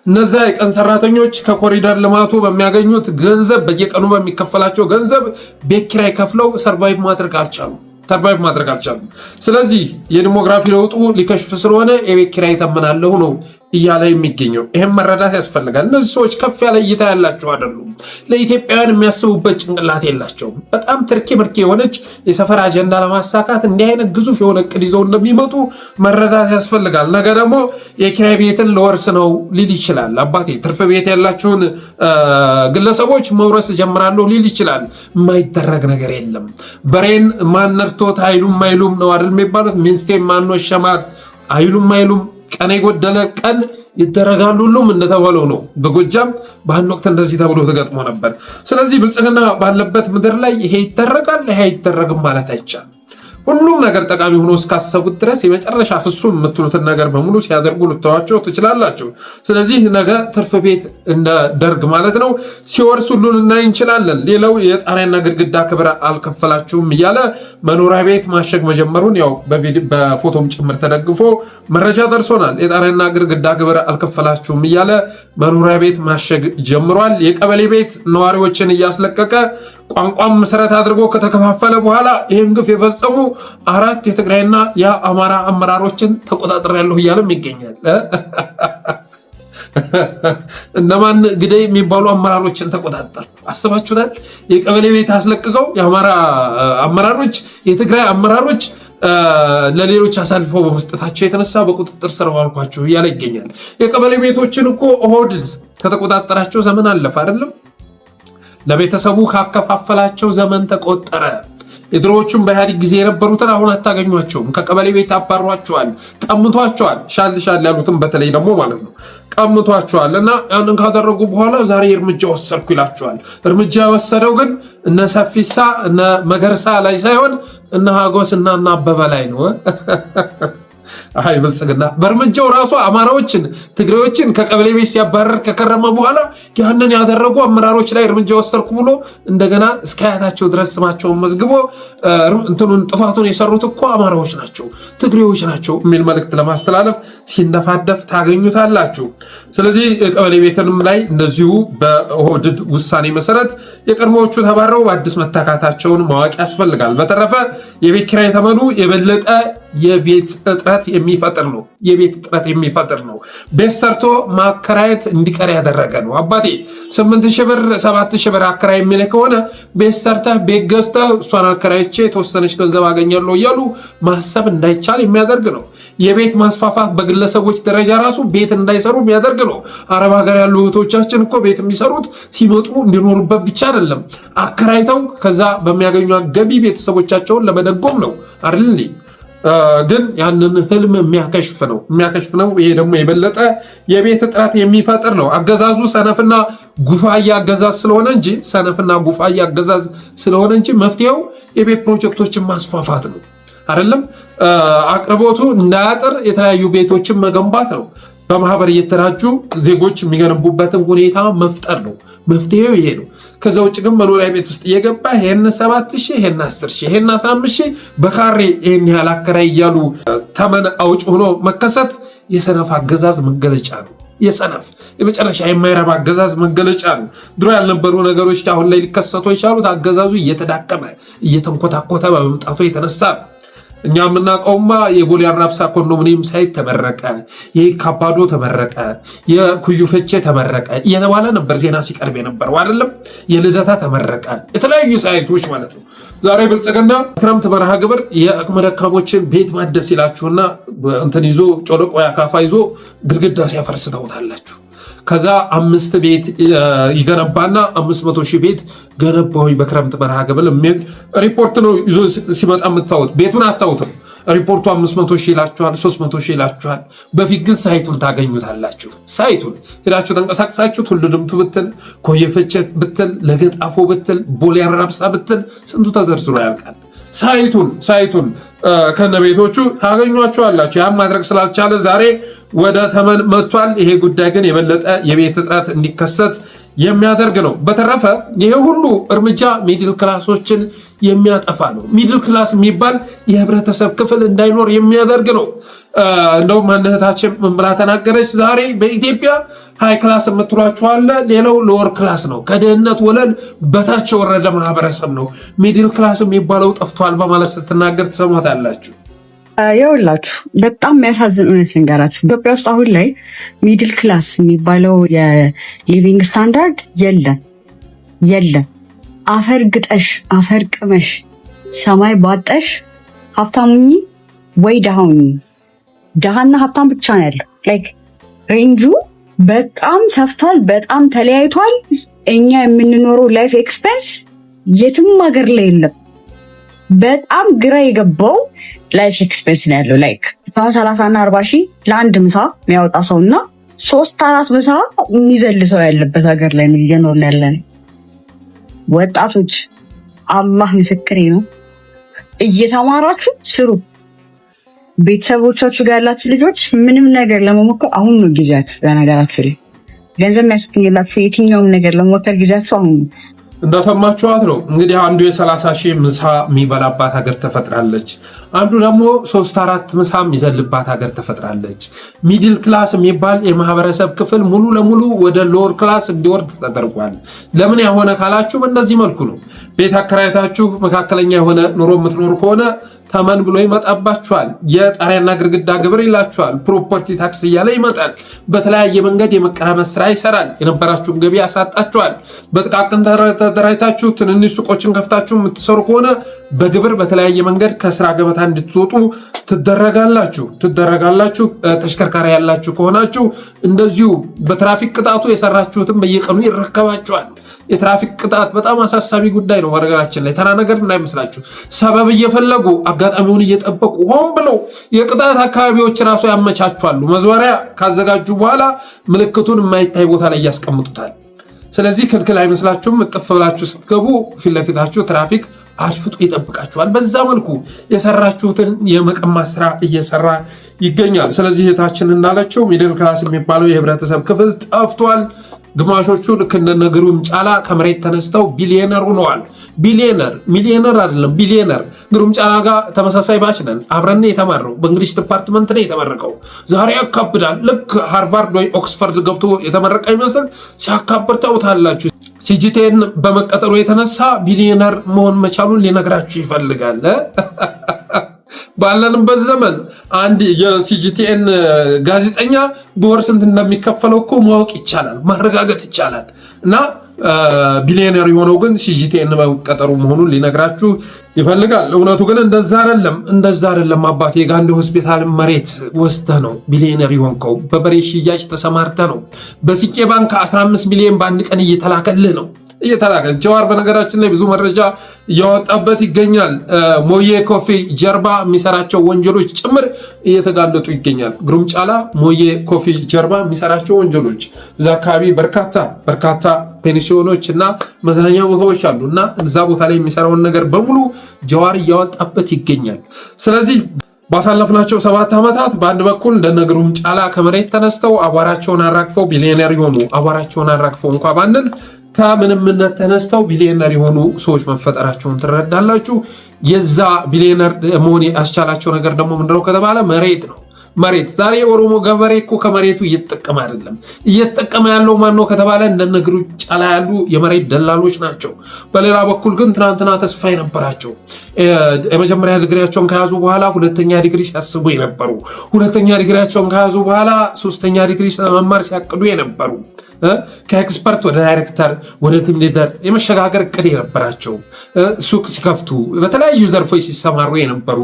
እነዚያ የቀን ሰራተኞች ከኮሪደር ልማቱ በሚያገኙት ገንዘብ፣ በየቀኑ በሚከፈላቸው ገንዘብ ቤት ኪራይ ከፍለው ሰርቫይቭ ማድረግ አልቻሉም። ስለዚህ የዲሞግራፊ ለውጡ ሊከሽፍ ስለሆነ የቤት ኪራይ ተመናለሁ ነው እያለ የሚገኘው። ይሄን መረዳት ያስፈልጋል። እነዚህ ሰዎች ከፍ ያለ እይታ ያላቸው አይደሉም። ለኢትዮጵያውያን የሚያስቡበት ጭንቅላት የላቸውም። በጣም ትርኪ ምርኪ የሆነች የሰፈር አጀንዳ ለማሳካት እንዲህ አይነት ግዙፍ የሆነ እቅድ ይዘው እንደሚመጡ መረዳት ያስፈልጋል። ነገ ደግሞ የኪራይ ቤትን ለወርስ ነው ሊል ይችላል። አባቴ ትርፍ ቤት ያላችሁን ግለሰቦች መውረስ ጀምራለሁ ሊል ይችላል። የማይደረግ ነገር የለም። በሬን ማን ነርቶት አይሉም አይሉም ነው አይደል የሚባሉት። ሚንስቴን ማን ወሸማት አይሉም አይሉም። ቀን የጎደለ ቀን ይደረጋሉ ሁሉም እንደተባለው ነው። በጎጃም በአንድ ወቅት እንደዚህ ተብሎ ተገጥሞ ነበር። ስለዚህ ብልጽግና ባለበት ምድር ላይ ይሄ ይደረጋል ይሄ አይደረግም ማለት አይቻልም። ሁሉም ነገር ጠቃሚ ሆኖ እስካሰቡት ድረስ የመጨረሻ እሱን የምትሉትን ነገር በሙሉ ሲያደርጉ ልታዋቸው ትችላላችሁ። ስለዚህ ነገ ትርፍ ቤት እንደ ደርግ ማለት ነው ሲወርስ ሁሉን እናይ እንችላለን። ሌላው የጣሪያና ግድግዳ ክብር አልከፈላችሁም እያለ መኖሪያ ቤት ማሸግ መጀመሩን ያው በፎቶም ጭምር ተደግፎ መረጃ ደርሶናል። የጣሪያና ግድግዳ ክብር አልከፈላችሁም እያለ መኖሪያ ቤት ማሸግ ጀምሯል። የቀበሌ ቤት ነዋሪዎችን እያስለቀቀ ቋንቋም መሰረት አድርጎ ከተከፋፈለ በኋላ ይህን ግፍ የፈጸሙ 4 የትግራይና የአማራ አመራሮችን ተቆጣጥሬያለሁ እያለም ይገኛል። እነማን ግደይ የሚባሉ አመራሮችን ተቆጣጠር አስባችሁታል? የቀበሌ ቤት አስለቅቀው የአማራ አመራሮች የትግራይ አመራሮች ለሌሎች አሳልፈው በመስጠታቸው የተነሳ በቁጥጥር ስር ዋልኳቸው እያለ ይገኛል። የቀበሌ ቤቶችን እኮ ኦህዴድ ከተቆጣጠራቸው ዘመን አለፈ አይደለም? ለቤተሰቡ ካከፋፈላቸው ዘመን ተቆጠረ። የድሮዎቹም በኢህአዴግ ጊዜ የነበሩትን አሁን አታገኟቸውም። ከቀበሌ ቤት አባሯቸዋል፣ ቀምቷቸዋል። ሻል ያሉትን በተለይ ደግሞ ማለት ነው ቀምቷቸዋል። እና ያንን ካደረጉ በኋላ ዛሬ እርምጃ ወሰድኩ ይላቸዋል። እርምጃ የወሰደው ግን እነ ሰፊሳ እነ መገርሳ ላይ ሳይሆን እነ ሀጎስ እና አበበ ላይ ነው። አይ ብልጽግና በእርምጃው ራሱ አማራዎችን ትግሬዎችን ከቀበሌ ቤት ሲያባረር ከከረመ በኋላ ያንን ያደረጉ አመራሮች ላይ እርምጃ ወሰድኩ ብሎ እንደገና እስከ አያታቸው ድረስ ስማቸውን መዝግቦ ጥፋቱን የሰሩት እኮ አማራዎች ናቸው ትግሬዎች ናቸው የሚል መልእክት ለማስተላለፍ ሲንደፋደፍ ታገኙታላችሁ። ስለዚህ የቀበሌ ቤትንም ላይ እንደዚሁ በኦህዴድ ውሳኔ መሰረት የቀድሞዎቹ ተባረው በአዲስ መተካታቸውን ማወቅ ያስፈልጋል። በተረፈ የቤት ኪራይ ተመኑ የበለጠ የቤት እጥረት የሚፈጥር ነው። የቤት እጥረት የሚፈጥር ነው። ቤት ሰርቶ ማከራየት እንዲቀር ያደረገ ነው። አባቴ 8,000 ብር 7,000 ብር አከራይ የሚል ከሆነ ቤት ሰርተህ ቤት ገዝተህ እሷን አከራይቼ የተወሰነች ገንዘብ አገኛለሁ እያሉ ማሰብ እንዳይቻል የሚያደርግ ነው። የቤት ማስፋፋት በግለሰቦች ደረጃ ራሱ ቤት እንዳይሰሩ የሚያደርግ ነው። አረብ ሀገር ያሉ እህቶቻችን እኮ ቤት የሚሰሩት ሲመጡ እንዲኖሩበት ብቻ አይደለም፣ አከራይተው ከዛ በሚያገኙ ገቢ ቤተሰቦቻቸውን ለመደጎም ነው አይደል እንዴ? ግን ያንን ህልም የሚያከሽፍ ነው። ይሄ ደግሞ የበለጠ የቤት እጥረት የሚፈጥር ነው። አገዛዙ ሰነፍና ጉፋያ አገዛዝ ስለሆነ እንጂ መፍትሄው የቤት ፕሮጀክቶችን ማስፋፋት ነው አይደለም። አቅርቦቱ እንዳያጥር የተለያዩ ቤቶችን መገንባት ነው። በማህበር እየተራጁ ዜጎች የሚገነቡበትን ሁኔታ መፍጠር ነው። መፍትሄው ይሄ ነው። ከዛ ውጭ ግን መኖሪያ ቤት ውስጥ እየገባ ይሄን 7,000 ይሄን 10,000 ይሄን 15,000 በካሬ ይሄን ያህል አከራይ እያሉ ተመን አውጭ ሆኖ መከሰት የሰነፍ አገዛዝ መገለጫ ነው። የሰነፍ የመጨረሻ የማይረባ አገዛዝ መገለጫ ነው። ድሮ ያልነበሩ ነገሮች አሁን ላይ ሊከሰቱ የቻሉት አገዛዙ እየተዳከመ እየተንኮታኮተ በመምጣቱ የተነሳ ነው። እኛ የምናውቀውማ የቦሌ አራብሳ ኮንዶሚኒየም ሳይት ተመረቀ፣ የካባዶ ተመረቀ፣ የኩዩ ፍቼ ተመረቀ እየተባለ ነበር ዜና ሲቀርብ የነበረው አይደለም። የልደታ ተመረቀ፣ የተለያዩ ሳይቶች ማለት ነው። ዛሬ ብልጽግና ክረምት መርሃ ግብር የአቅመ ደካሞችን ቤት ማደስ ይላችሁና እንትን ይዞ ጮለቆ ያካፋ ይዞ ግድግዳ ሲያፈርስ ተውታላችሁ። ከዛ 5 ቤት ይገነባና 500,000 ቤት ገነባሁኝ በክረምት መርሃ ግብር የሚል ሪፖርት ነው ይዞ ሲመጣ የምታዩት። ቤቱን አታዩትም። ሪፖርቱ 500,000 ይላችኋል፣ 300,000 ይላችኋል። በፊት ግን ሳይቱን ታገኙታላችሁ። ሳይቱን ሄዳችሁ ተንቀሳቅሳችሁ ቱሉ ድምቱ ብትል፣ ኮየ ፈቼት ብትል፣ ለገጣፎ ብትል፣ ቦሌ አራብሳ ብትል ስንቱ ተዘርዝሮ ያልቃል። ሳይቱን ከነቤቶቹ ታገኟቸዋላችሁ። ያን ማድረግ ስላልቻለ ዛሬ ወደ ተመን መጥቷል። ይሄ ጉዳይ ግን የበለጠ የቤት እጥረት እንዲከሰት የሚያደርግ ነው። በተረፈ ይሄ ሁሉ እርምጃ ሚድል ክላሶችን የሚያጠፋ ነው። ሚድል ክላስ የሚባል የህብረተሰብ ክፍል እንዳይኖር የሚያደርግ ነው። እንደውም እህታችን ምን ብላ ተናገረች? ዛሬ በኢትዮጵያ ሃይ ክላስ የምትሏቸው አለ፣ ሌላው ሎወር ክላስ ነው። ከድህነት ወለል በታች የወረደ ማህበረሰብ ነው። ሚድል ክላስ የሚባለው ጠፍቷል በማለት ስትናገር ትሰማታላችሁ። ይኸውላችሁ በጣም የሚያሳዝን እውነት ልንገራችሁ። ኢትዮጵያ ውስጥ አሁን ላይ ሚድል ክላስ የሚባለው የሊቪንግ ስታንዳርድ የለም። አፈር ግጠሽ አፈር ቅመሽ ሰማይ ባጠሽ ሀብታሙኝ ወይ ድሃውኝ፣ ድሃና ሀብታም ብቻ ነው ያለው። ላይክ ሬንጁ በጣም ሰፍቷል፣ በጣም ተለያይቷል። እኛ የምንኖረው ላይፍ ኤክስፔንስ የትም ሀገር ላይ የለም። በጣም ግራ የገባው ላይፍ ኤክስፔንስ ነው ያለው። ላይክ 30 እና 40 ሺህ ለአንድ ምሳ የሚያወጣ ሰው እና 3-4 ምሳ የሚዘል ሰው ያለበት ሀገር ላይ ነው እየኖርን ያለን። ወጣቶች አላህ ምስክሬ ነው፣ እየተማራችሁ ስሩ። ቤተሰቦቻችሁ ጋር ያላችሁ ልጆች ምንም ነገር ለመሞከር አሁን ነው ጊዜያችሁ። በነገራችሁ ላይ ገንዘብ የሚያስገኝላችሁ የትኛውም ነገር ለመሞከር ጊዜያችሁ አሁን ነው። እንደሰማችኋት ነው እንግዲህ አንዱ የ30 ሺህ ምሳ የሚበላባት ሀገር ተፈጥራለች። አንዱ ደግሞ 3-4 ምሳ የሚዘልባት ሀገር ተፈጥራለች። ሚድል ክላስ የሚባል የማህበረሰብ ክፍል ሙሉ ለሙሉ ወደ ሎወር ክላስ እንዲወርድ ተደርጓል። ለምን ያሆነ ካላችሁ በእንደዚህ መልኩ ነው። ቤት አከራይታችሁ መካከለኛ የሆነ ኑሮ የምትኖሩ ከሆነ ተመን ብሎ ይመጣባችኋል። የጣሪያና ግድግዳ ግብር ይላችኋል። ፕሮፐርቲ ታክስ እያለ ይመጣል። በተለያየ መንገድ የመቀራመስ ስራ ይሰራል። የነበራችሁን ገቢ ያሳጣችኋል። በጥቃቅን ተደራጅታችሁ ትንንሽ ሱቆችን ከፍታችሁ የምትሰሩ ከሆነ በግብር በተለያየ መንገድ ከስራ ገበታ እንድትወጡ ትደረጋላችሁ። ተሽከርካሪ ያላችሁ ከሆናችሁ እንደዚሁ በትራፊክ ቅጣቱ የሰራችሁትን በየቀኑ ይረከባችኋል። የትራፊክ ቅጣት በጣም አሳሳቢ ጉዳይ ነው። በነገራችን ላይ ተራ ነገር እንዳይመስላችሁ። ሰበብ እየፈለጉ አጋጣሚውን እየጠበቁ ሆን ብለው የቅጣት አካባቢዎች ራሱ ያመቻቻሉ። መዞሪያ ካዘጋጁ በኋላ ምልክቱን የማይታይ ቦታ ላይ ያስቀምጡታል። ስለዚህ ክልክል አይመስላችሁም። እጥፍ ብላችሁ ስትገቡ ፊት ለፊታችሁ ትራፊክ አድፍጦ ይጠብቃችኋል። በዛ መልኩ የሰራችሁትን የመቀማት ስራ እየሰራ ይገኛል። ስለዚህ እህታችን እንዳለችው ሚድል ክላስ የሚባለው የህብረተሰብ ክፍል ጠፍቷል። ግማሾቹ ልክ እንደ ግሩም ጫላ ከመሬት ተነስተው ቢሊየነር ሆነዋል። ሚሊየነር አይደለም ቢሊየነር። ግሩም ጫላ ጋር ተመሳሳይ ባች ነን፣ አብረን የተማረው በእንግሊሽ ዲፓርትመንት ነው የተመረቀው። ዛሬ ያካብዳል። ልክ ሃርቫርድ ወይ ኦክስፈርድ ገብቶ የተመረቀ ይመስል ሲያካብድ ታውታላችሁ። ሲጂቴን በመቀጠሉ የተነሳ ቢሊየነር መሆን መቻሉን ሊነግራችሁ ይፈልጋል። ባለንበት ዘመን አንድ የሲጂቲኤን ጋዜጠኛ በወር ስንት እንደሚከፈለው እኮ ማወቅ ይቻላል፣ ማረጋገጥ ይቻላል። እና ቢሊዮነር የሆነው ግን ሲጂቲኤን በመቀጠሩ መሆኑን ሊነግራችሁ ይፈልጋል። እውነቱ ግን እንደዛ አይደለም። አባቴ ጋንዲ ሆስፒታል መሬት ወስደህ ነው ቢሊዮነር የሆንከው። በበሬ ሽያጭ ተሰማርተህ ነው። በሲቄ ባንክ 15 ሚሊዮን በአንድ ቀን እየተላከልህ ነው። ጀዋር በነገራችን ላይ ብዙ መረጃ እያወጣበት ይገኛል። ሞዬ ኮፊ ጀርባ የሚሰራቸው ወንጀሎች ጭምር እየተጋለጡ ይገኛል። ግሩም ጫላ ሞዬ ኮፊ ጀርባ የሚሰራቸው ወንጀሎች እዛ አካባቢ በርካታ ፔንሲዮኖች እና መዝናኛ ቦታዎች አሉ እና እዛ ቦታ ላይ የሚሰራውን ነገር በሙሉ ጀዋር እያወጣበት ይገኛል። ስለዚህ ባሳለፍናቸው 7 ዓመታት በአንድ በኩል እንደነ ግሩም ጫላ ከመሬት ተነስተው አቧራቸውን አራግፈው ቢሊዮነር የሆኑ አቧራቸውን አራግፈው እንኳ ባንል ከምንምነት ተነስተው ቢሊዮነር የሆኑ ሰዎች መፈጠራቸውን ትረዳላችሁ። የዛ ቢሊዮነር መሆን ያስቻላቸው ነገር ደግሞ ምንድነው ከተባለ መሬት ነው። መሬት ዛሬ የኦሮሞ ገበሬ እኮ ከመሬቱ እየተጠቀመ አይደለም። እየተጠቀመ ያለው ማን ነው ከተባለ እንደነ ግሩም ጫላ ያሉ የመሬት ደላሎች ናቸው። በሌላ በኩል ግን ትናንትና ተስፋ የነበራቸው የመጀመሪያ ዲግሪያቸውን ከያዙ በኋላ ሁለተኛ ዲግሪ ሲያስቡ የነበሩ፣ ሁለተኛ ዲግሪያቸውን ከያዙ በኋላ ሶስተኛ ዲግሪ ለመማር ሲያቅዱ የነበሩ፣ ከኤክስፐርት ወደ ዳይሬክተር ወደ ቲም ሊደር የመሸጋገር እቅድ የነበራቸው፣ ሱቅ ሲከፍቱ በተለያዩ ዘርፎች ሲሰማሩ የነበሩ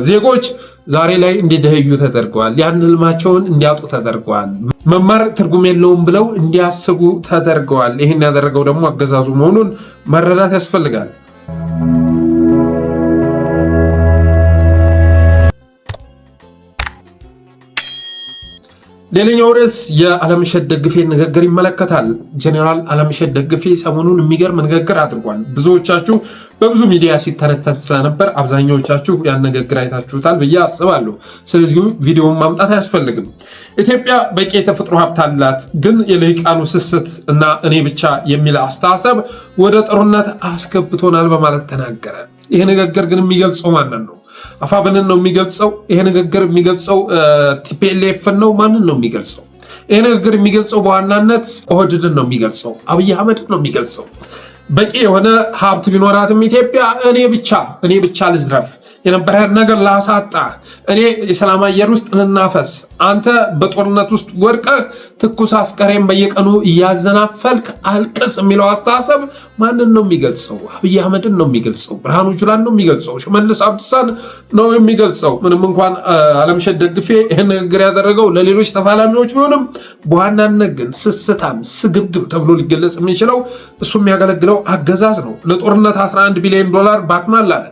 ዜጎች ዛሬ ላይ እንዲደህዩ ተደርገዋል። ያን ህልማቸውን እንዲያጡ ተደርገዋል። መማር ትርጉም የለውም ብለው እንዲያስቡ ተደርገዋል። ይህን ያደረገው ደግሞ አገዛዙ መሆኑን መረዳት ያስፈልጋል። ሌላኛው ርዕስ የዓለምሸት ደግፌ ንግግር ይመለከታል። ጄኔራል ዓለምሸት ደግፌ ሰሞኑን የሚገርም ንግግር አድርጓል። ብዙዎቻችሁ በብዙ ሚዲያ ሲተነተን ስለነበር አብዛኛዎቻችሁ ያን ንግግር አይታችሁታል ብዬ አስባለሁ። ስለዚህ ቪዲዮውን ማምጣት አያስፈልግም። ኢትዮጵያ በቂ የተፈጥሮ ሀብት አላት፣ ግን የልሂቃኑ ስስት እና እኔ ብቻ የሚል አስተሳሰብ ወደ ጦርነት አስገብቶናል በማለት ተናገረ። ይህ ንግግር ግን የሚገልጸው ማንን ነው? አፋብንን ነው የሚገልጸው? ይሄ ንግግር የሚገልጸው ቲፒኤልኤፍን ነው? ማንን ነው የሚገልጸው? ይሄ ንግግር የሚገልጸው በዋናነት ኦህዴድን ነው የሚገልጸው፣ አብይ አህመድን ነው የሚገልጸው። በቂ የሆነ ሀብት ቢኖራትም ኢትዮጵያ እኔ ብቻ ልዝረፍ፣ የነበረ ነገር ላሳጣ እኔ የሰላም አየር ውስጥ እንናፈስ አንተ በጦርነት ውስጥ ወድቀህ ትኩስ አስከሬን በየቀኑ እያዘናፈልክ አልቅስ የሚለው አስተሳሰብ ማንን ነው የሚገልጸው? አብይ አህመድን ነው የሚገልጸው? ብርሃኑ ጁላን ነው የሚገልጸው? ሽመልስ አብዲሳን ነው የሚገልጸው? ምንም እንኳን አለምሸት ደግፌ ይህን ንግግር ያደረገው ለሌሎች ተፋላሚዎች ቢሆንም በዋናነት ግን ስስታም ስግብግብ ተብሎ ሊገለጽ የሚችለው እሱ የሚያገለግለው አገዛዝ ነው። ለጦርነት 11 ቢሊዮን ዶላር ባክኗል አለ።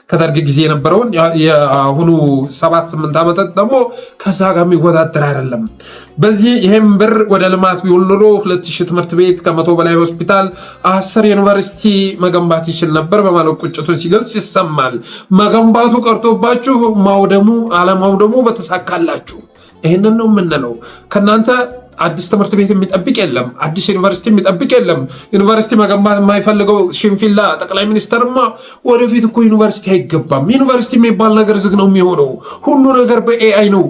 ከደርግ ጊዜ የነበረውን የአሁኑ 7-8 ዓመታት ደግሞ ከዛ ጋር የሚወዳደር አይደለም። በዚህ ይሄም ብር ወደ ልማት ቢውል ኖሮ 2000 ትምህርት ቤት ከ100 በላይ ሆስፒታል 10 ዩኒቨርሲቲ መገንባት ይችል ነበር በማለት ቁጭቱን ሲገልጽ ይሰማል። መገንባቱ ቀርቶባችሁ ማውደሙ አለማውደሙ በተሳካላችሁ። ይህንን ነው የምንለው። ከናንተ አዲስ ትምህርት ቤት የሚጠብቅ የለም። አዲስ ዩኒቨርሲቲ የሚጠብቅ የለም። ዩኒቨርሲቲ መገንባት የማይፈልገው ሽንፊላ ጠቅላይ ሚኒስተርማ ወደፊት እኮ ዩኒቨርሲቲ አይገባም፣ ዩኒቨርሲቲ የሚባል ነገር ዝግ ነው የሚሆነው፣ ሁሉ ነገር በኤአይ ነው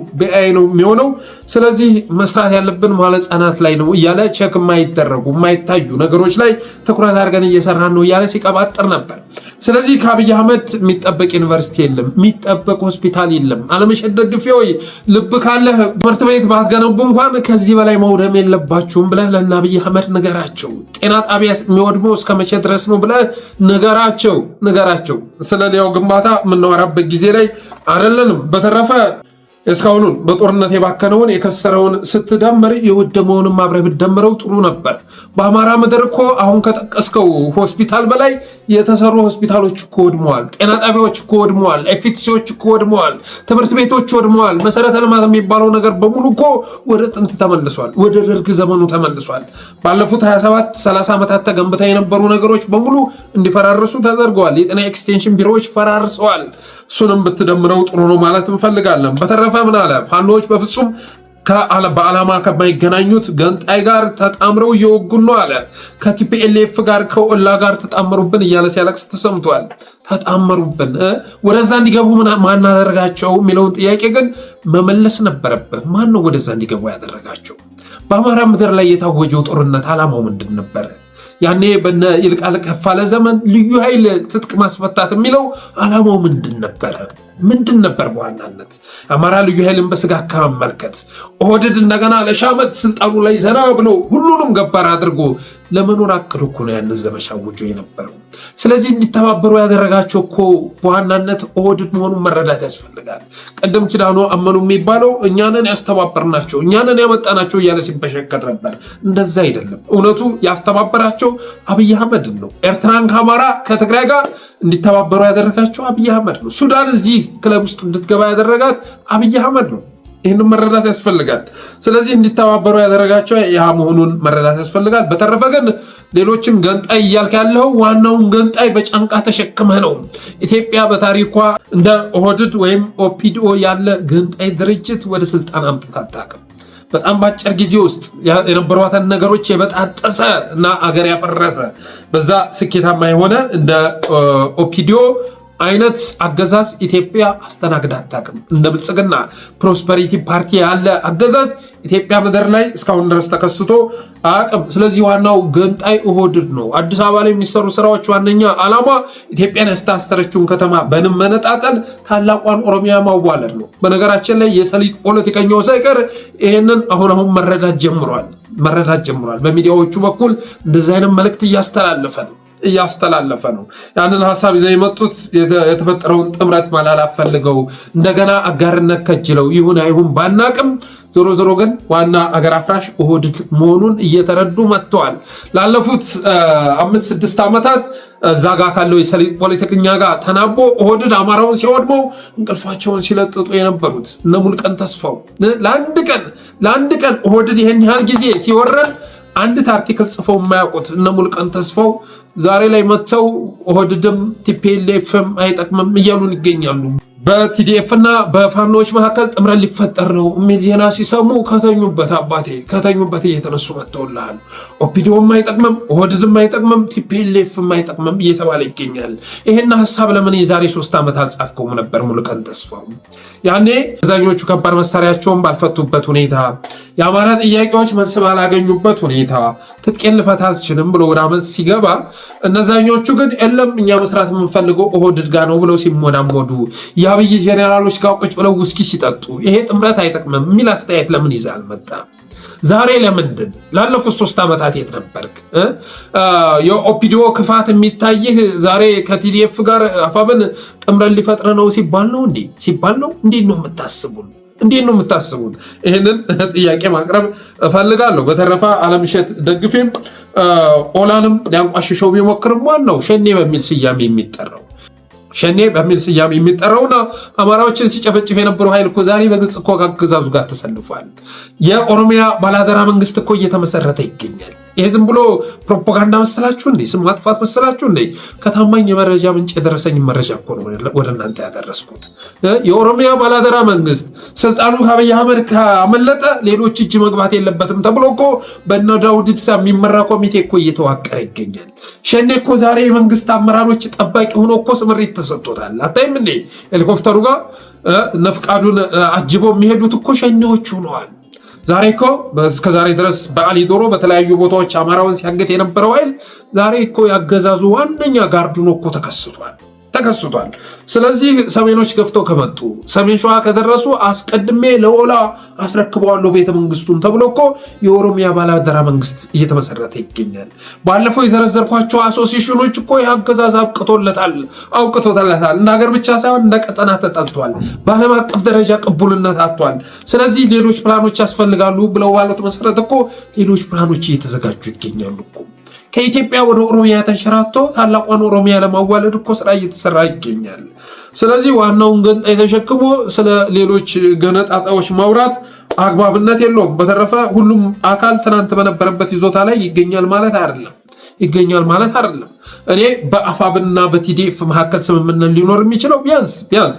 የሚሆነው። ስለዚህ መስራት ያለብን ማለት ህጻናት ላይ ነው እያለ ቼክ የማይደረጉ የማይታዩ ነገሮች ላይ ትኩረት አድርገን እየሰራን ነው እያለ ሲቀባጥር ነበር። ስለዚህ ከአብይ አህመድ የሚጠበቅ ዩኒቨርሲቲ የለም፣ የሚጠበቅ ሆስፒታል የለም። አለምሸት ደግፌ ወይ ልብ ካለህ ትምህርት ቤት ባትገነቡ እንኳን ከዚህ በላይ መውደም የለባችሁም ብለህ ለእነ አብይ አህመድ ንገራቸው። ጤና ጣቢያ የሚወድመው እስከ መቼ ድረስ ነው ብለህ ንገራቸው። ስለሌላው ግንባታ የምናወራበት ጊዜ ላይ አይደለንም። በተረፈ እስካሁኑን በጦርነት የባከነውን የከሰረውን ስትደምር የወደመውንም አብረህ ብትደምረው ጥሩ ነበር። በአማራ ምድር እኮ አሁን ከጠቀስከው ሆስፒታል በላይ የተሰሩ ሆስፒታሎች እኮ ወድመዋል። ጤና ጣቢያዎች እኮ ወድመዋል። ኤፍቲሲዎች እኮ ወድመዋል። ትምህርት ቤቶች ወድመዋል። መሰረተ ልማት የሚባለው ነገር በሙሉ እኮ ወደ ጥንት ተመልሷል። ወደ ደርግ ዘመኑ ተመልሷል። ባለፉት 27-30 ዓመታት ተገንብተው የነበሩ ነገሮች በሙሉ እንዲፈራርሱ ተደርገዋል። የጤና ኤክስቴንሽን ቢሮዎች ፈራርሰዋል። እሱንም ብትደምረው ጥሩ ነው ማለት እንፈልጋለን። በተረፈ ምን አለ? ፋኖዎች በፍጹም በዓላማ ከማይገናኙት ገንጣይ ጋር ተጣምረው እየወጉን ነው አለ። ከቲፒኤልኤፍ ጋር ከኦላ ጋር ተጣመሩብን እያለ ሲያለቅስ ተሰምቷል። ተጣመሩብን ወደዛ እንዲገቡ ማናደረጋቸው የሚለውን ጥያቄ ግን መመለስ ነበረበት። ማን ነው ወደዛ እንዲገቡ ያደረጋቸው? በአማራ ምድር ላይ የታወጀው ጦርነት ዓላማው ምንድን ነበረ? ያኔ በነ ይልቃል ከፋለ ዘመን ልዩ ኃይል ትጥቅ ማስፈታት የሚለው ዓላማው ምንድን ነበር? በዋናነት አማራ ልዩ ኃይልን በስጋት ከመመልከት ኦህዴድ እንደገና ለሻመት ስልጣኑ ላይ ዘና ብሎ ሁሉንም ገባር አድርጎ ለመኖር አቅዶ እኮ ነው ያንን ዘመቻ አውጆ የነበረው። ስለዚህ እንዲተባበሩ ያደረጋቸው እኮ በዋናነት ኦህዴድ መሆኑን መረዳት ያስፈልጋል። ቀደም ኪዳኑ አመኑ የሚባለው እኛንን ያስተባበርናቸው እኛንን ያመጣናቸው እያለ ሲበሸከር ነበር። እንደዛ አይደለም። እውነቱ ያስተባበራቸው አብይ አህመድ ነው። ኤርትራን ከአማራ ከትግራይ ጋር እንዲተባበሩ ያደረጋቸው አብይ አህመድ ነው። ሱዳን እዚህ ክለብ ውስጥ እንድትገባ ያደረጋት አብይ አህመድ ነው። ይህንን መረዳት ያስፈልጋል። ስለዚህ እንዲተባበሩ ያደረጋቸው ያ መሆኑን መረዳት ያስፈልጋል። በተረፈ ግን ሌሎችን ገንጣይ እያልክ ያለው ዋናውን ገንጣይ በጫንቃ ተሸክመህ ነው። ኢትዮጵያ በታሪኳ እንደ ኦህዴድ ወይም ኦፒዲኦ ያለ ገንጣይ ድርጅት ወደ ስልጣን አምጥታ አታውቅም። በጣም በአጭር ጊዜ ውስጥ የነበሯትን ነገሮች የበጣጠሰ እና አገር ያፈረሰ በዛ ስኬታማ የሆነ እንደ ኦፒዲኦ አይነት አገዛዝ ኢትዮጵያ አስተናግዳ አታውቅም። እንደ ብልጽግና ፕሮስፐሪቲ ፓርቲ ያለ አገዛዝ ኢትዮጵያ ምድር ላይ እስካሁን ድረስ ተከስቶ አያውቅም። ስለዚህ ዋናው ገንጣይ ኦህዴድ ነው። አዲስ አበባ ላይ የሚሰሩ ስራዎች ዋነኛ ዓላማ ኢትዮጵያን ያስተሳሰረችውን ከተማ በመነጣጠል ታላቋን ኦሮሚያ ማዋለድ ነው። በነገራችን ላይ የሰሊጥ ፖለቲከኛው ሳይቀር ይህንን አሁን መረዳት ጀምሯል። በሚዲያዎቹ በኩል እንደዚህ አይነት መልእክት እያስተላለፈ ነው። ያንን ሀሳብ ይዘው የመጡት የተፈጠረውን ጥምረት ማላላት ፈልገው እንደገና አጋርነት ከጅለው ይሁን አይሁን ባናቅም ዞሮ ግን ዋና አገር አፍራሽ ኦህዴድ መሆኑን እየተረዱ መጥተዋል። ላለፉት 5-6 ዓመታት እዛ ጋር ካለው የሰሊጥ ፖለቲከኛ ጋር ተናቦ ኦህዴድ አማራውን ሲወድመው እንቅልፋቸውን ሲለጥጡ የነበሩት እነ ሙልቀን ተስፋው ለአንድ ቀን ኦህዴድ ይህን ያህል ጊዜ ሲወረን አንዲት አርቲክል ጽፈው የማያውቁት እነ ሙልቀን ተስፋው ዛሬ ላይ መጥተው ኦህዴድም ቲፒኤልኤፍም አይጠቅምም እያሉን ይገኛሉ። በቲዲኤፍ እና በፋኖች መካከል ጥምረት ሊፈጠር ነው የሚል ዜና ሲሰሙ ከተኙበት አባቴ ከተኙበት እየተነሱ መጥተውልሃል። ኦፒዲዮም አይጠቅምም፣ ኦህዴድም አይጠቅምም፣ ቲፒኤልኤፍም አይጠቅምም እየተባለ ይገኛል። ይሄን ሐሳብ ለምን የዛሬ 3 ዓመት አልጻፍከውም ነበር ሙሉቀን ተስፋው? ያኔ አብዛኞቹ ከባድ መሳሪያቸውን ባልፈቱበት ሁኔታ፣ የአማራ ጥያቄዎች መልስ ባላገኙበት ሁኔታ ትጥቄን ልፈታ አልችልም ብሎ ወደ አመፅ ሲገባ፣ እነዛኞቹ ግን የለም እኛ መስራት የምንፈልገው ኦህዴድ ጋር ነው ብለው ሲሞዳሞዱ የአብይ ጄኔራሎች ጋር ቁጭ ብለው ውስኪ ሲጠጡ ይሄ ጥምረት አይጠቅምም የሚል አስተያየት ለምን ይዘህ አልመጣም? ዛሬ ለምንድን? ላለፉት 3 ዓመታት የት ነበርክ? የኦፒዲዮ ክፋት የሚታይህ ዛሬ ከቲዲኤፍ ጋር አፋብን ጥምረት ሊፈጥር ነው ሲባል ነው እንዴ? ሲባል ነው? እንዴት ነው የምታስቡን? እንዴት ነው የምታስቡን? ይህንን ጥያቄ ማቅረብ እፈልጋለሁ። በተረፈ አለምሸት ደግፌም ኦላንም ሊያንቋሽሸው ቢሞክርም ዋናው ሸኔ በሚል ስያሜ የሚጠራው ሸኔ በሚል ስያሜ የሚጠራውና አማራዎችን ሲጨፈጭፍ የነበረው ኃይል እኮ ዛሬ በግልጽ እኮ ከአገዛዙ ጋር ተሰልፏል። የኦሮሚያ ባላደራ መንግስት እኮ እየተመሰረተ ይገኛል። ይሄ ዝም ብሎ ፕሮፓጋንዳ መሰላችሁ እንዴ? ስም ማጥፋት መሰላችሁ እንዴ? ከታማኝ የመረጃ ምንጭ የደረሰኝ መረጃ እኮ ነው ወደ እናንተ ያደረስኩት። የኦሮሚያ ባላደራ መንግስት ስልጣኑ ከአብይ አህመድ ካመለጠ ሌሎች እጅ መግባት የለበትም ተብሎ እኮ በእነ ዳውድ ኢብሳ የሚመራ ኮሚቴ እኮ እየተዋቀረ ይገኛል። ሸኔ እኮ ዛሬ የመንግስት አመራሮች ጠባቂ ሆኖ እኮ ስምሪት ተሰጥቶታል። አታይም እንዴ? ሄሊኮፕተሩ ጋር ነፍቃዱን አጅበው የሚሄዱት እኮ ሸኔዎች ሆነዋል። ዛሬ እኮ እስከ ዛሬ ድረስ በአሊ ዶሮ በተለያዩ ቦታዎች አማራውን ሲያገት የነበረው ኃይል ዛሬ እኮ ያገዛዙ ዋነኛ ጋርዱን እኮ ተከስቷል። ስለዚህ ሰሜኖች ገፍተው ከመጡ ሰሜን ሸዋ ከደረሱ አስቀድሜ ለኦላ አስረክበዋለሁ ቤተ መንግስቱን ተብሎ እኮ የኦሮሚያ ባላደራ መንግስት እየተመሰረተ ይገኛል። ባለፈው የዘረዘርኳቸው አሶሲሽኖች እኮ የአገዛዝ አውቅቶታል። እንደ ሀገር ብቻ ሳይሆን እንደ ቀጠና ተጠልቷል። በዓለም አቀፍ ደረጃ ቅቡልነት አጥቷል። ስለዚህ ሌሎች ፕላኖች ያስፈልጋሉ ብለው ባሉት መሰረት እኮ ሌሎች ፕላኖች እየተዘጋጁ ይገኛሉ እኮ። ከኢትዮጵያ ወደ ኦሮሚያ ተንሸራቶ ታላቋን ኦሮሚያ ለማዋለድ እኮ ስራ እየተሰራ ይገኛል። ስለዚህ ዋናውን ገንጣይ ተሸክሞ ስለ ሌሎች ገነጣጣዎች ማውራት አግባብነት የለውም። በተረፈ ሁሉም አካል ትናንት በነበረበት ይዞታ ላይ ይገኛል ማለት አይደለም። እኔ በአፋብና በቲዲኤፍ መካከል ስምምነት ሊኖር የሚችለው ቢያንስ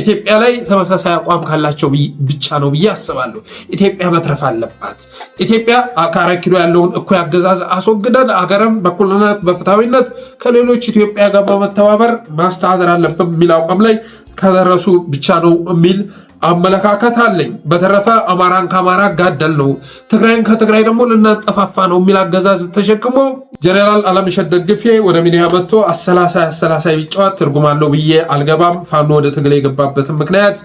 ኢትዮጵያ ላይ ተመሳሳይ አቋም ካላቸው ብቻ ነው ብዬ አስባለሁ። ኢትዮጵያ መትረፍ አለባት። ኢትዮጵያ ከ4 ኪሎ ያለውን እኩይ አገዛዝ አስወግደን አገርም በእኩልነት በፍትሃዊነት ከሌሎች ኢትዮጵያ ጋር በመተባበር ማስተዳደር አለብን የሚል አቋም ላይ ከደረሱ ብቻ ነው የሚል አመለካከት አለኝ። በተረፈ አማራን ከአማራ ጋደል ነው፣ ትግራይን ከትግራይ ደግሞ ልናጠፋፋ ነው የሚል አገዛዝ ተሸክሞ ጀኔራል አለምሸት ደግፌ ወደ ሚዲያ መጥቶ አሰላሳይ ቢጫወት ትርጉም አለው ብዬ አልገባም። ፋኖ ወደ ትግል የገባበትን ምክንያት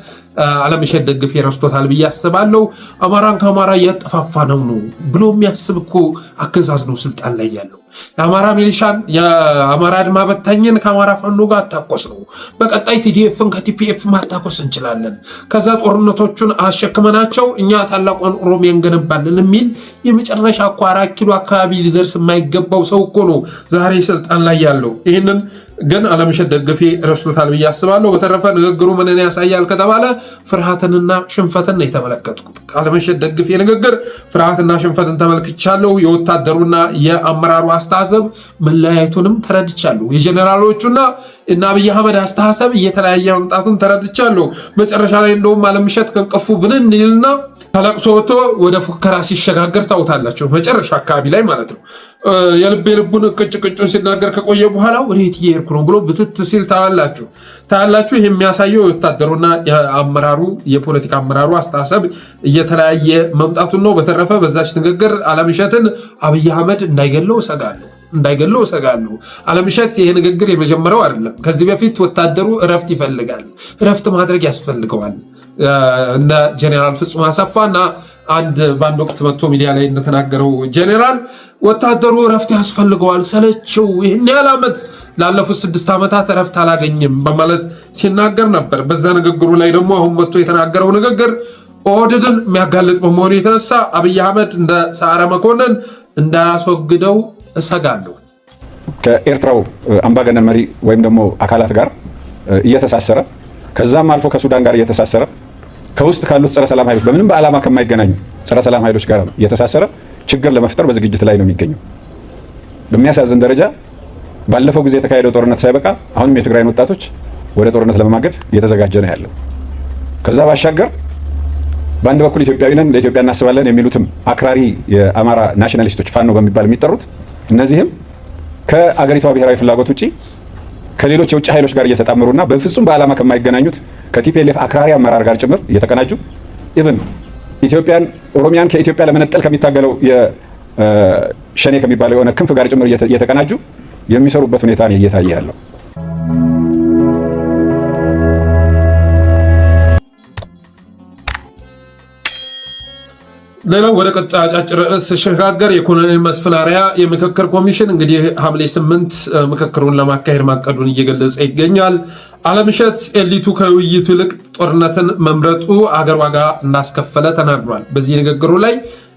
አለምሸት ደግፌ ረስቶታል ብዬ አስባለሁ። አማራን ከአማራ እያጠፋፋ ነው ብሎ የሚያስብ እኮ አገዛዝ ነው ስልጣን ላይ ያለው። የአማራ ሚሊሻን የአማራ አድማ በታኝን ከአማራ ፋኖ ጋር አታኮስ ነው። በቀጣይ ቲዲኤፍን ከቲፒኤፍ ማታኮስ እንችላለን። ከዛ ጦርነቶቹን አሸክመናቸው እኛ ታላቋን ኦሮሚያ እንገነባለን የሚል የመጨረሻ እኮ 4 ኪሎ አካባቢ ሊደርስ የማይገባው ሰው እኮ ነው ዛሬ ስልጣን ላይ ያለው። ይህንን ግን አለምሸት ደግፌ ረስቶታል ብዬ አስባለሁ። በተረፈ ንግግሩ ምንን ያሳያል ከተባለ ፍርሃትንና ሽንፈትን ነው የተመለከትኩት። አለምሸት ደግፌ ንግግር ፍርሃትና ሽንፈትን ተመልክቻለሁ። የወታደሩና የአመራሩ አስተሳሰብ መለያየቱንም ተረድቻለሁ። የጀኔራሎቹና እና አብይ አህመድ አስተሳሰብ እየተለያየ መምጣቱን ተረድቻለሁ። መጨረሻ ላይ እንደውም አለምሸት ከንቀፉ ብንን ይልና ተለቅሶ ወጥቶ ወደ ፉከራ ሲሸጋገር ታውታላችሁ። መጨረሻ አካባቢ ላይ ማለት ነው። የልቡን ቅጭቅጩን ሲናገር ከቆየ በኋላ ወዴት እየሄድኩ ነው ብሎ ብትት ሲል ታያላችሁ። ይህ የሚያሳየው የወታደሩና የአመራሩ የፖለቲካ አመራሩ አስተሳሰብ እየተለያየ መምጣቱን ነው። በተረፈ በዛች ንግግር አለምሸትን አብይ አህመድ እንዳይገለው እሰጋለሁ። አለምሸት ይሄ ንግግር የመጀመሪያው አይደለም። ከዚህ በፊት ወታደሩ እረፍት ይፈልጋል፣ እረፍት ማድረግ ያስፈልገዋል። እንደ ጀኔራል ፍጹም አሰፋና በአንድ ወቅት መጥቶ ሚዲያ ላይ እንደተናገረው ጀኔራል ወታደሩ እረፍት ያስፈልገዋል፣ ሰለቸው፣ ይህን ያህል ዓመት ላለፉት 6 ዓመታት እረፍት አላገኝም በማለት ሲናገር ነበር። በዛ ንግግሩ ላይ ደግሞ አሁን መጥቶ የተናገረው ንግግር ኦህዴድን የሚያጋልጥ በመሆኑ የተነሳ አብይ አህመድ እንደ ሰዓረ መኮንን እንዳያስወግደው እሰጋለሁ። ከኤርትራው አምባገነን መሪ ወይም ደግሞ አካላት ጋር እየተሳሰረ ከዛም አልፎ ከሱዳን ጋር እየተሳሰረ ከውስጥ ካሉት ጸረ ሰላም ኃይሎች በምንም በዓላማ ከማይገናኙ ጸረ ሰላም ኃይሎች ጋር እየተሳሰረ ችግር ለመፍጠር በዝግጅት ላይ ነው የሚገኘው። በሚያሳዝን ደረጃ ባለፈው ጊዜ የተካሄደው ጦርነት ሳይበቃ አሁንም የትግራይን ወጣቶች ወደ ጦርነት ለመማገድ እየተዘጋጀ ነው ያለው። ከዛ ባሻገር በአንድ በኩል ኢትዮጵያዊ ነን ለኢትዮጵያ እናስባለን የሚሉትም አክራሪ የአማራ ናሽናሊስቶች ፋኖ በሚባል የሚጠሩት እነዚህም ከአገሪቷ ብሔራዊ ፍላጎት ውጪ ከሌሎች የውጭ ኃይሎች ጋር እየተጣመሩና በፍጹም በዓላማ ከማይገናኙት ከቲፒኤልኤፍ አክራሪ አመራር ጋር ጭምር እየተቀናጁ ኢቭን ኢትዮጵያን ኦሮሚያን ከኢትዮጵያ ለመነጠል ከሚታገለው የሸኔ ከሚባለው የሆነ ክንፍ ጋር ጭምር እየተቀናጁ የሚሰሩበት ሁኔታ ነው እየታየ ያለው። ሌላው ወደ ቀጣይ አጫጭር ርዕስ ሲሸጋገር የኮሎኔል መስፍን አርአያ የምክክር ኮሚሽን እንግዲህ ሐምሌ 8 ምክክሩን ለማካሄድ ማቀዱን እየገለጸ ይገኛል። አለምሸት ኤሊቱ ከውይይቱ ይልቅ ጦርነትን መምረጡ አገር ዋጋ እንዳስከፈለ ተናግሯል። በዚህ ንግግሩ ላይ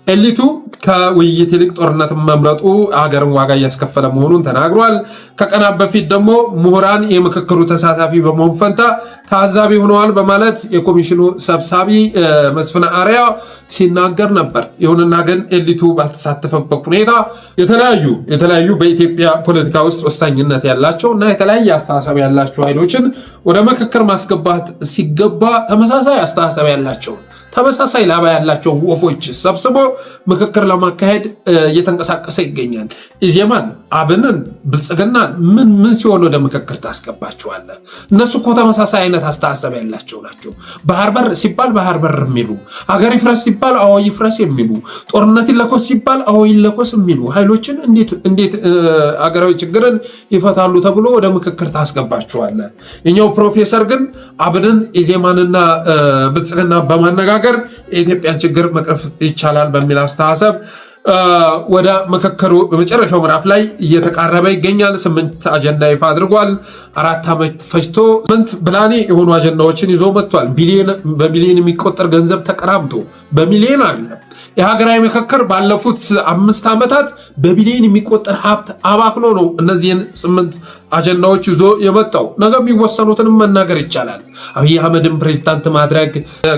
ኤሊቱ ከውይይት ይልቅ ጦርነትን መምረጡ አገርን ዋጋ እያስከፈለ መሆኑን ተናግሯል። ከቀናት በፊት ደግሞ ምሁራን የምክክሩ ተሳታፊ በመሆን ፈንታ ታዛቢ ሆነዋል በማለት የኮሚሽኑ ሰብሳቢ መስፍን አርአያ ሲናገር ነበር። ይሁንና ግን ኤሊቱ ባልተሳተፈበት ሁኔታ የተለያዩ በኢትዮጵያ ፖለቲካ ውስጥ ወሳኝነት ያላቸው እና የተለያየ አስተሳሰብ ያላቸው ኃይሎችን ወደ ምክክር ማስገባት ሲገባ ተመሳሳይ አስተሳሰብ ያላቸው ተመሳሳይ ላባ ያላቸው ወፎች ሰብስቦ ምክክር ለማካሄድ እየተንቀሳቀሰ ይገኛል። ኢዜማን፣ አብንን፣ ብልጽግናን ምን ሲሆን ወደ ምክክር ታስገባቸዋለህ? እነሱ እኮ ተመሳሳይ አይነት አስተሳሰብ ያላቸው ናቸው። ባህር በር ሲባል ባህር በር የሚሉ፣ ሀገር ይፍረስ ሲባል አዎ ይፍረስ የሚሉ፣ ጦርነት ይለኮስ ሲባል አዎ ይለኮስ የሚሉ ኃይሎችን እንዴት አገራዊ ችግርን ይፈታሉ ተብሎ ወደ ምክክር ታስገባቸዋለህ? የኛው ፕሮፌሰር ግን አብንን፣ ኢዜማንና ብልጽግና በማነጋገር የኢትዮጵያን ችግር መቅረፍ ይቻላል በሚል አስተሳሰብ ወደ ምክክሩ በመጨረሻው ምዕራፍ ላይ እየተቃረበ ይገኛል። 8 አጀንዳ ይፋ አድርጓል። 4 ዓመት ፈጅቶ 8 ብላኔ የሆኑ አጀንዳዎችን ይዞ መጥቷል። በሚሊዮን የሚቆጠር ገንዘብ ተቀራምቶ በሚሊዮን አይደለም። የሀገራዊ ምክክር ባለፉት 5 ዓመታት በቢሊዮን የሚቆጠር ሀብት አባክኖ ነው እነዚህን 8 አጀንዳዎች ይዞ የመጣው። ነገ የሚወሰኑትንም መናገር ይቻላል። አብይ አህመድን ፕሬዚዳንት ማድረግ፣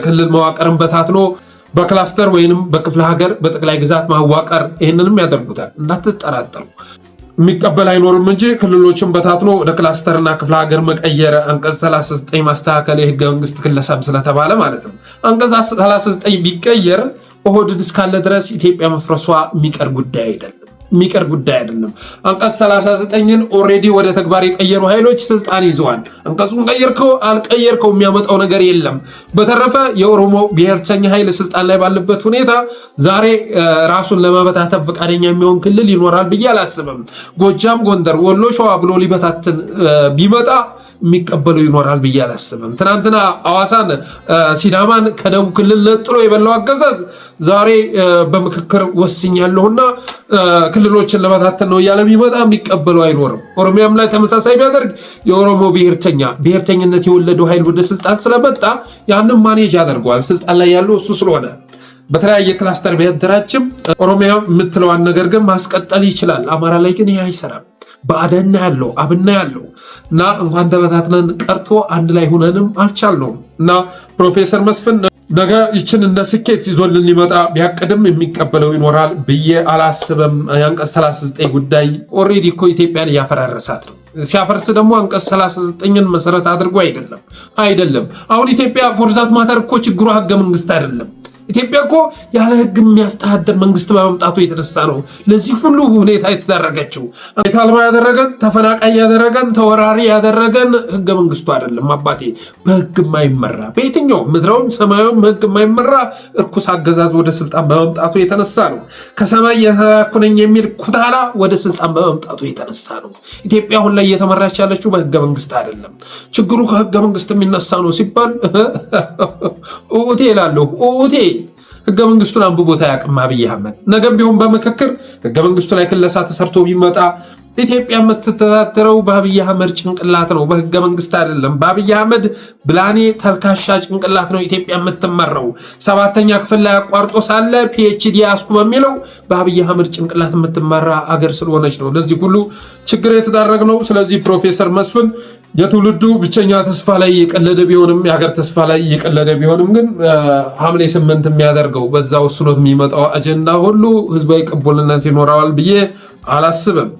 ክልል መዋቅርን በታትኖ በክላስተር ወይንም በክፍለ ሀገር በጠቅላይ ግዛት ማዋቀር፣ ይህንንም ያደርጉታል እንዳትጠራጠሩ። የሚቀበል አይኖርም እንጂ ክልሎችን በታትኖ ወደ ክላስተርና ክፍለ ሀገር መቀየር፣ አንቀጽ 39 ማስተካከል የህገ መንግስት ክለሳም ስለተባለ ማለት ነው። አንቀጽ 39 ቢቀየር ኦህዴድ እስካለ ድረስ ኢትዮጵያ መፍረሷ የሚቀር ጉዳይ አይደለም። አንቀጽ 39ን ኦልሬዲ ወደ ተግባር የቀየሩ ኃይሎች ስልጣን ይዘዋል። አንቀጹን ቀየርከው አልቀየርከው የሚያመጣው ነገር የለም። በተረፈ የኦሮሞ ብሔርተኛ ኃይል ስልጣን ላይ ባለበት ሁኔታ ዛሬ ራሱን ለመበታተን ፈቃደኛ የሚሆን ክልል ይኖራል ብዬ አላስብም። ጎጃም፣ ጎንደር፣ ወሎ፣ ሸዋ ብሎ ሊበታትን ቢመጣ የሚቀበለው ይኖራል ብዬ አላስብም። ትናንትና አዋሳን፣ ሲዳማን ከደቡብ ክልል ለጥሎ የበላው አገዛዝ ዛሬ በምክክር ወስኛለሁና ክልሎችን ለመታተን ነው እያለ ቢመጣ የሚቀበለው አይኖርም። ኦሮሚያም ላይ ተመሳሳይ ቢያደርግ የኦሮሞ ብሔርተኝነት የወለደው ኃይል ወደ ስልጣን ስለመጣ ያንን ማኔጅ ያደርገዋል። ስልጣን ላይ ያለው እሱ ስለሆነ በተለያየ ክላስተር ቢያደራጅም ኦሮሚያ የምትለዋን ነገር ግን ማስቀጠል ይችላል። አማራ ላይ ግን ይህ አይሰራም። በአደና ያለው አብና ያለው እና እንኳን ተበታትነን ቀርቶ አንድ ላይ ሆነንም አልቻልነውም። እና ፕሮፌሰር መስፍን ነገ ይችን እንደ ስኬት ይዞልን ሊመጣ ቢያቅድም የሚቀበለው ይኖራል ብዬ አላስብም። የአንቀጽ 39 ጉዳይ ኦልሬዲ እኮ ኢትዮጵያን እያፈራረሳት ነው። ሲያፈርስ ደግሞ አንቀጽ 39ን መሰረት አድርጎ አይደለም። አሁን ኢትዮጵያ ፎርዛት ማተር እኮ ችግሯ ህገ መንግስት አይደለም። ኢትዮጵያ እኮ ያለ ህግ የሚያስተዳድር መንግስት በመምጣቱ የተነሳ ነው ለዚህ ሁሉ ሁኔታ የተደረገችው። አልባ ያደረገን፣ ተፈናቃይ ያደረገን፣ ተወራሪ ያደረገን ህገ መንግስቱ አይደለም አባቴ። በህግ የማይመራ በየትኛው ምድራዊም ሰማያዊም ህግ የማይመራ እርኩስ አገዛዝ ወደ ስልጣን በመምጣቱ የተነሳ ነው። ከሰማይ የተላኩ ነኝ የሚል ኩታላ ወደ ስልጣን በመምጣቱ የተነሳ ነው። ኢትዮጵያ አሁን ላይ እየተመራች ያለችው በህገ መንግስት አይደለም። ችግሩ ከህገ መንግስት የሚነሳ ነው ሲባል ኡቴ እላለሁ። ኡቴ ህገ መንግስቱን አንብቦታ ያቅም አብይ አህመድ። ነገም ቢሆን በምክክር ህገ መንግስቱ ላይ ክለሳ ተሰርቶ ቢመጣ ኢትዮጵያ የምትተዳደረው በአብይ አህመድ ጭንቅላት ነው፣ በህገ መንግስት አይደለም። በአብይ አህመድ ብላኔ ተልካሻ ጭንቅላት ነው ኢትዮጵያ የምትመራው። 7ኛ ክፍል ላይ አቋርጦ ሳለ ፒኤችዲ ያስኩ በሚለው በአብይ አህመድ ጭንቅላት የምትመራ አገር ስለሆነች ነው ለዚህ ሁሉ ችግር የተዳረግነው። ስለዚህ ፕሮፌሰር መስፍን የትውልዱ ብቸኛ ተስፋ ላይ የቀለደ ቢሆንም የሀገር ተስፋ ላይ የቀለደ ቢሆንም ግን ሐምሌ 8 የሚያደርገው በዛ ወስኖት የሚመጣው አጀንዳ ሁሉ ህዝባዊ ቅቡልነት ይኖረዋል ብዬ አላስብም።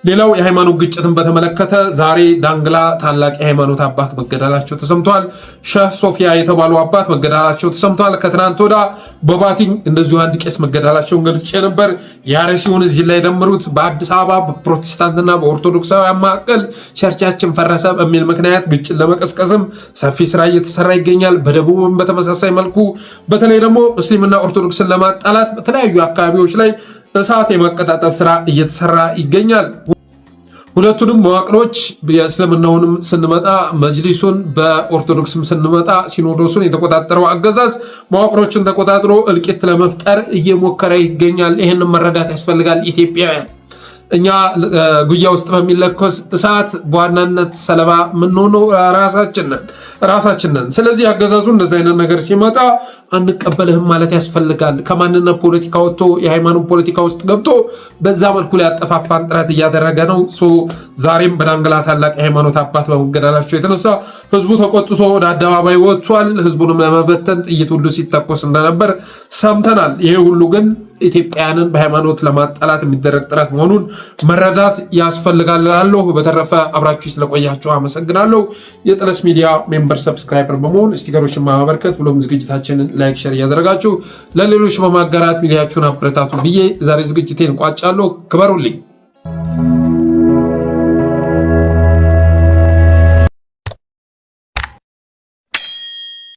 ሌላው የሃይማኖት ግጭትን በተመለከተ ዛሬ ዳንግላ ታላቅ የሃይማኖት አባት መገደላቸው ተሰምቷል። ሼህ ሶፊያ የተባሉ አባት መገደላቸው ተሰምቷል። ከትናንት ወዳ በባቲኝ እንደዚሁ አንድ ቄስ መገደላቸውን ገልጬ ነበር። የአርሲውን እዚህ ላይ ደምሩት። በአዲስ አበባ በፕሮቴስታንትና በኦርቶዶክሳውያን መካከል ቸርቻችን ፈረሰ በሚል ምክንያት ግጭት ለመቀስቀስም ሰፊ ስራ እየተሰራ ይገኛል። በደቡብም በተመሳሳይ መልኩ በተለይ ደግሞ ሙስሊምና ኦርቶዶክስን ለማጣላት በተለያዩ አካባቢዎች ላይ እሳት የማቀጣጠል ስራ እየተሰራ ይገኛል። ሁለቱንም መዋቅሮች የእስልምናውንም ስንመጣ መጅሊሱን በኦርቶዶክስም ስንመጣ ሲኖዶሱን የተቆጣጠረው አገዛዝ መዋቅሮችን ተቆጣጥሮ እልቂት ለመፍጠር እየሞከረ ይገኛል። ይህንን መረዳት ያስፈልጋል ኢትዮጵያውያን። እኛ ጉያ ውስጥ በሚለኮስ እሳት በዋናነት ሰለባ የምንሆነው ራሳችን ነን። ስለዚህ አገዛዙ እንደዚህ አይነት ነገር ሲመጣ አንቀበልህም ማለት ያስፈልጋል። ከማንነት ፖለቲካ ወጥቶ የሃይማኖት ፖለቲካ ውስጥ ገብቶ በዛ መልኩ ላይ ያጠፋፋን ጥረት እያደረገ ነው። ዛሬም በዳንግላ ታላቅ የሃይማኖት አባት በመገደላቸው የተነሳ ህዝቡ ተቆጥቶ ወደ አደባባይ ወጥቷል። ህዝቡንም ለመበተን ጥይት ሁሉ ሲተኮስ እንደነበር ሰምተናል። ይሄ ሁሉ ግን ኢትዮጵያውያንን በሃይማኖት ለማጣላት የሚደረግ ጥረት መሆኑን መረዳት ያስፈልጋል እላለሁ። በተረፈ አብራችሁ ስለቆያችሁ አመሰግናለሁ። የጠለስ ሚዲያ ሜምበር ሰብስክራይበር በመሆን ስቲከሮችን ማበርከት ብሎም ዝግጅታችንን ላይክ፣ ሼር እያደረጋችሁ ለሌሎች በማጋራት ሚዲያችሁን አበረታቱ ብዬ ዛሬ ዝግጅቴን ቋጫለሁ። ክበሩልኝ።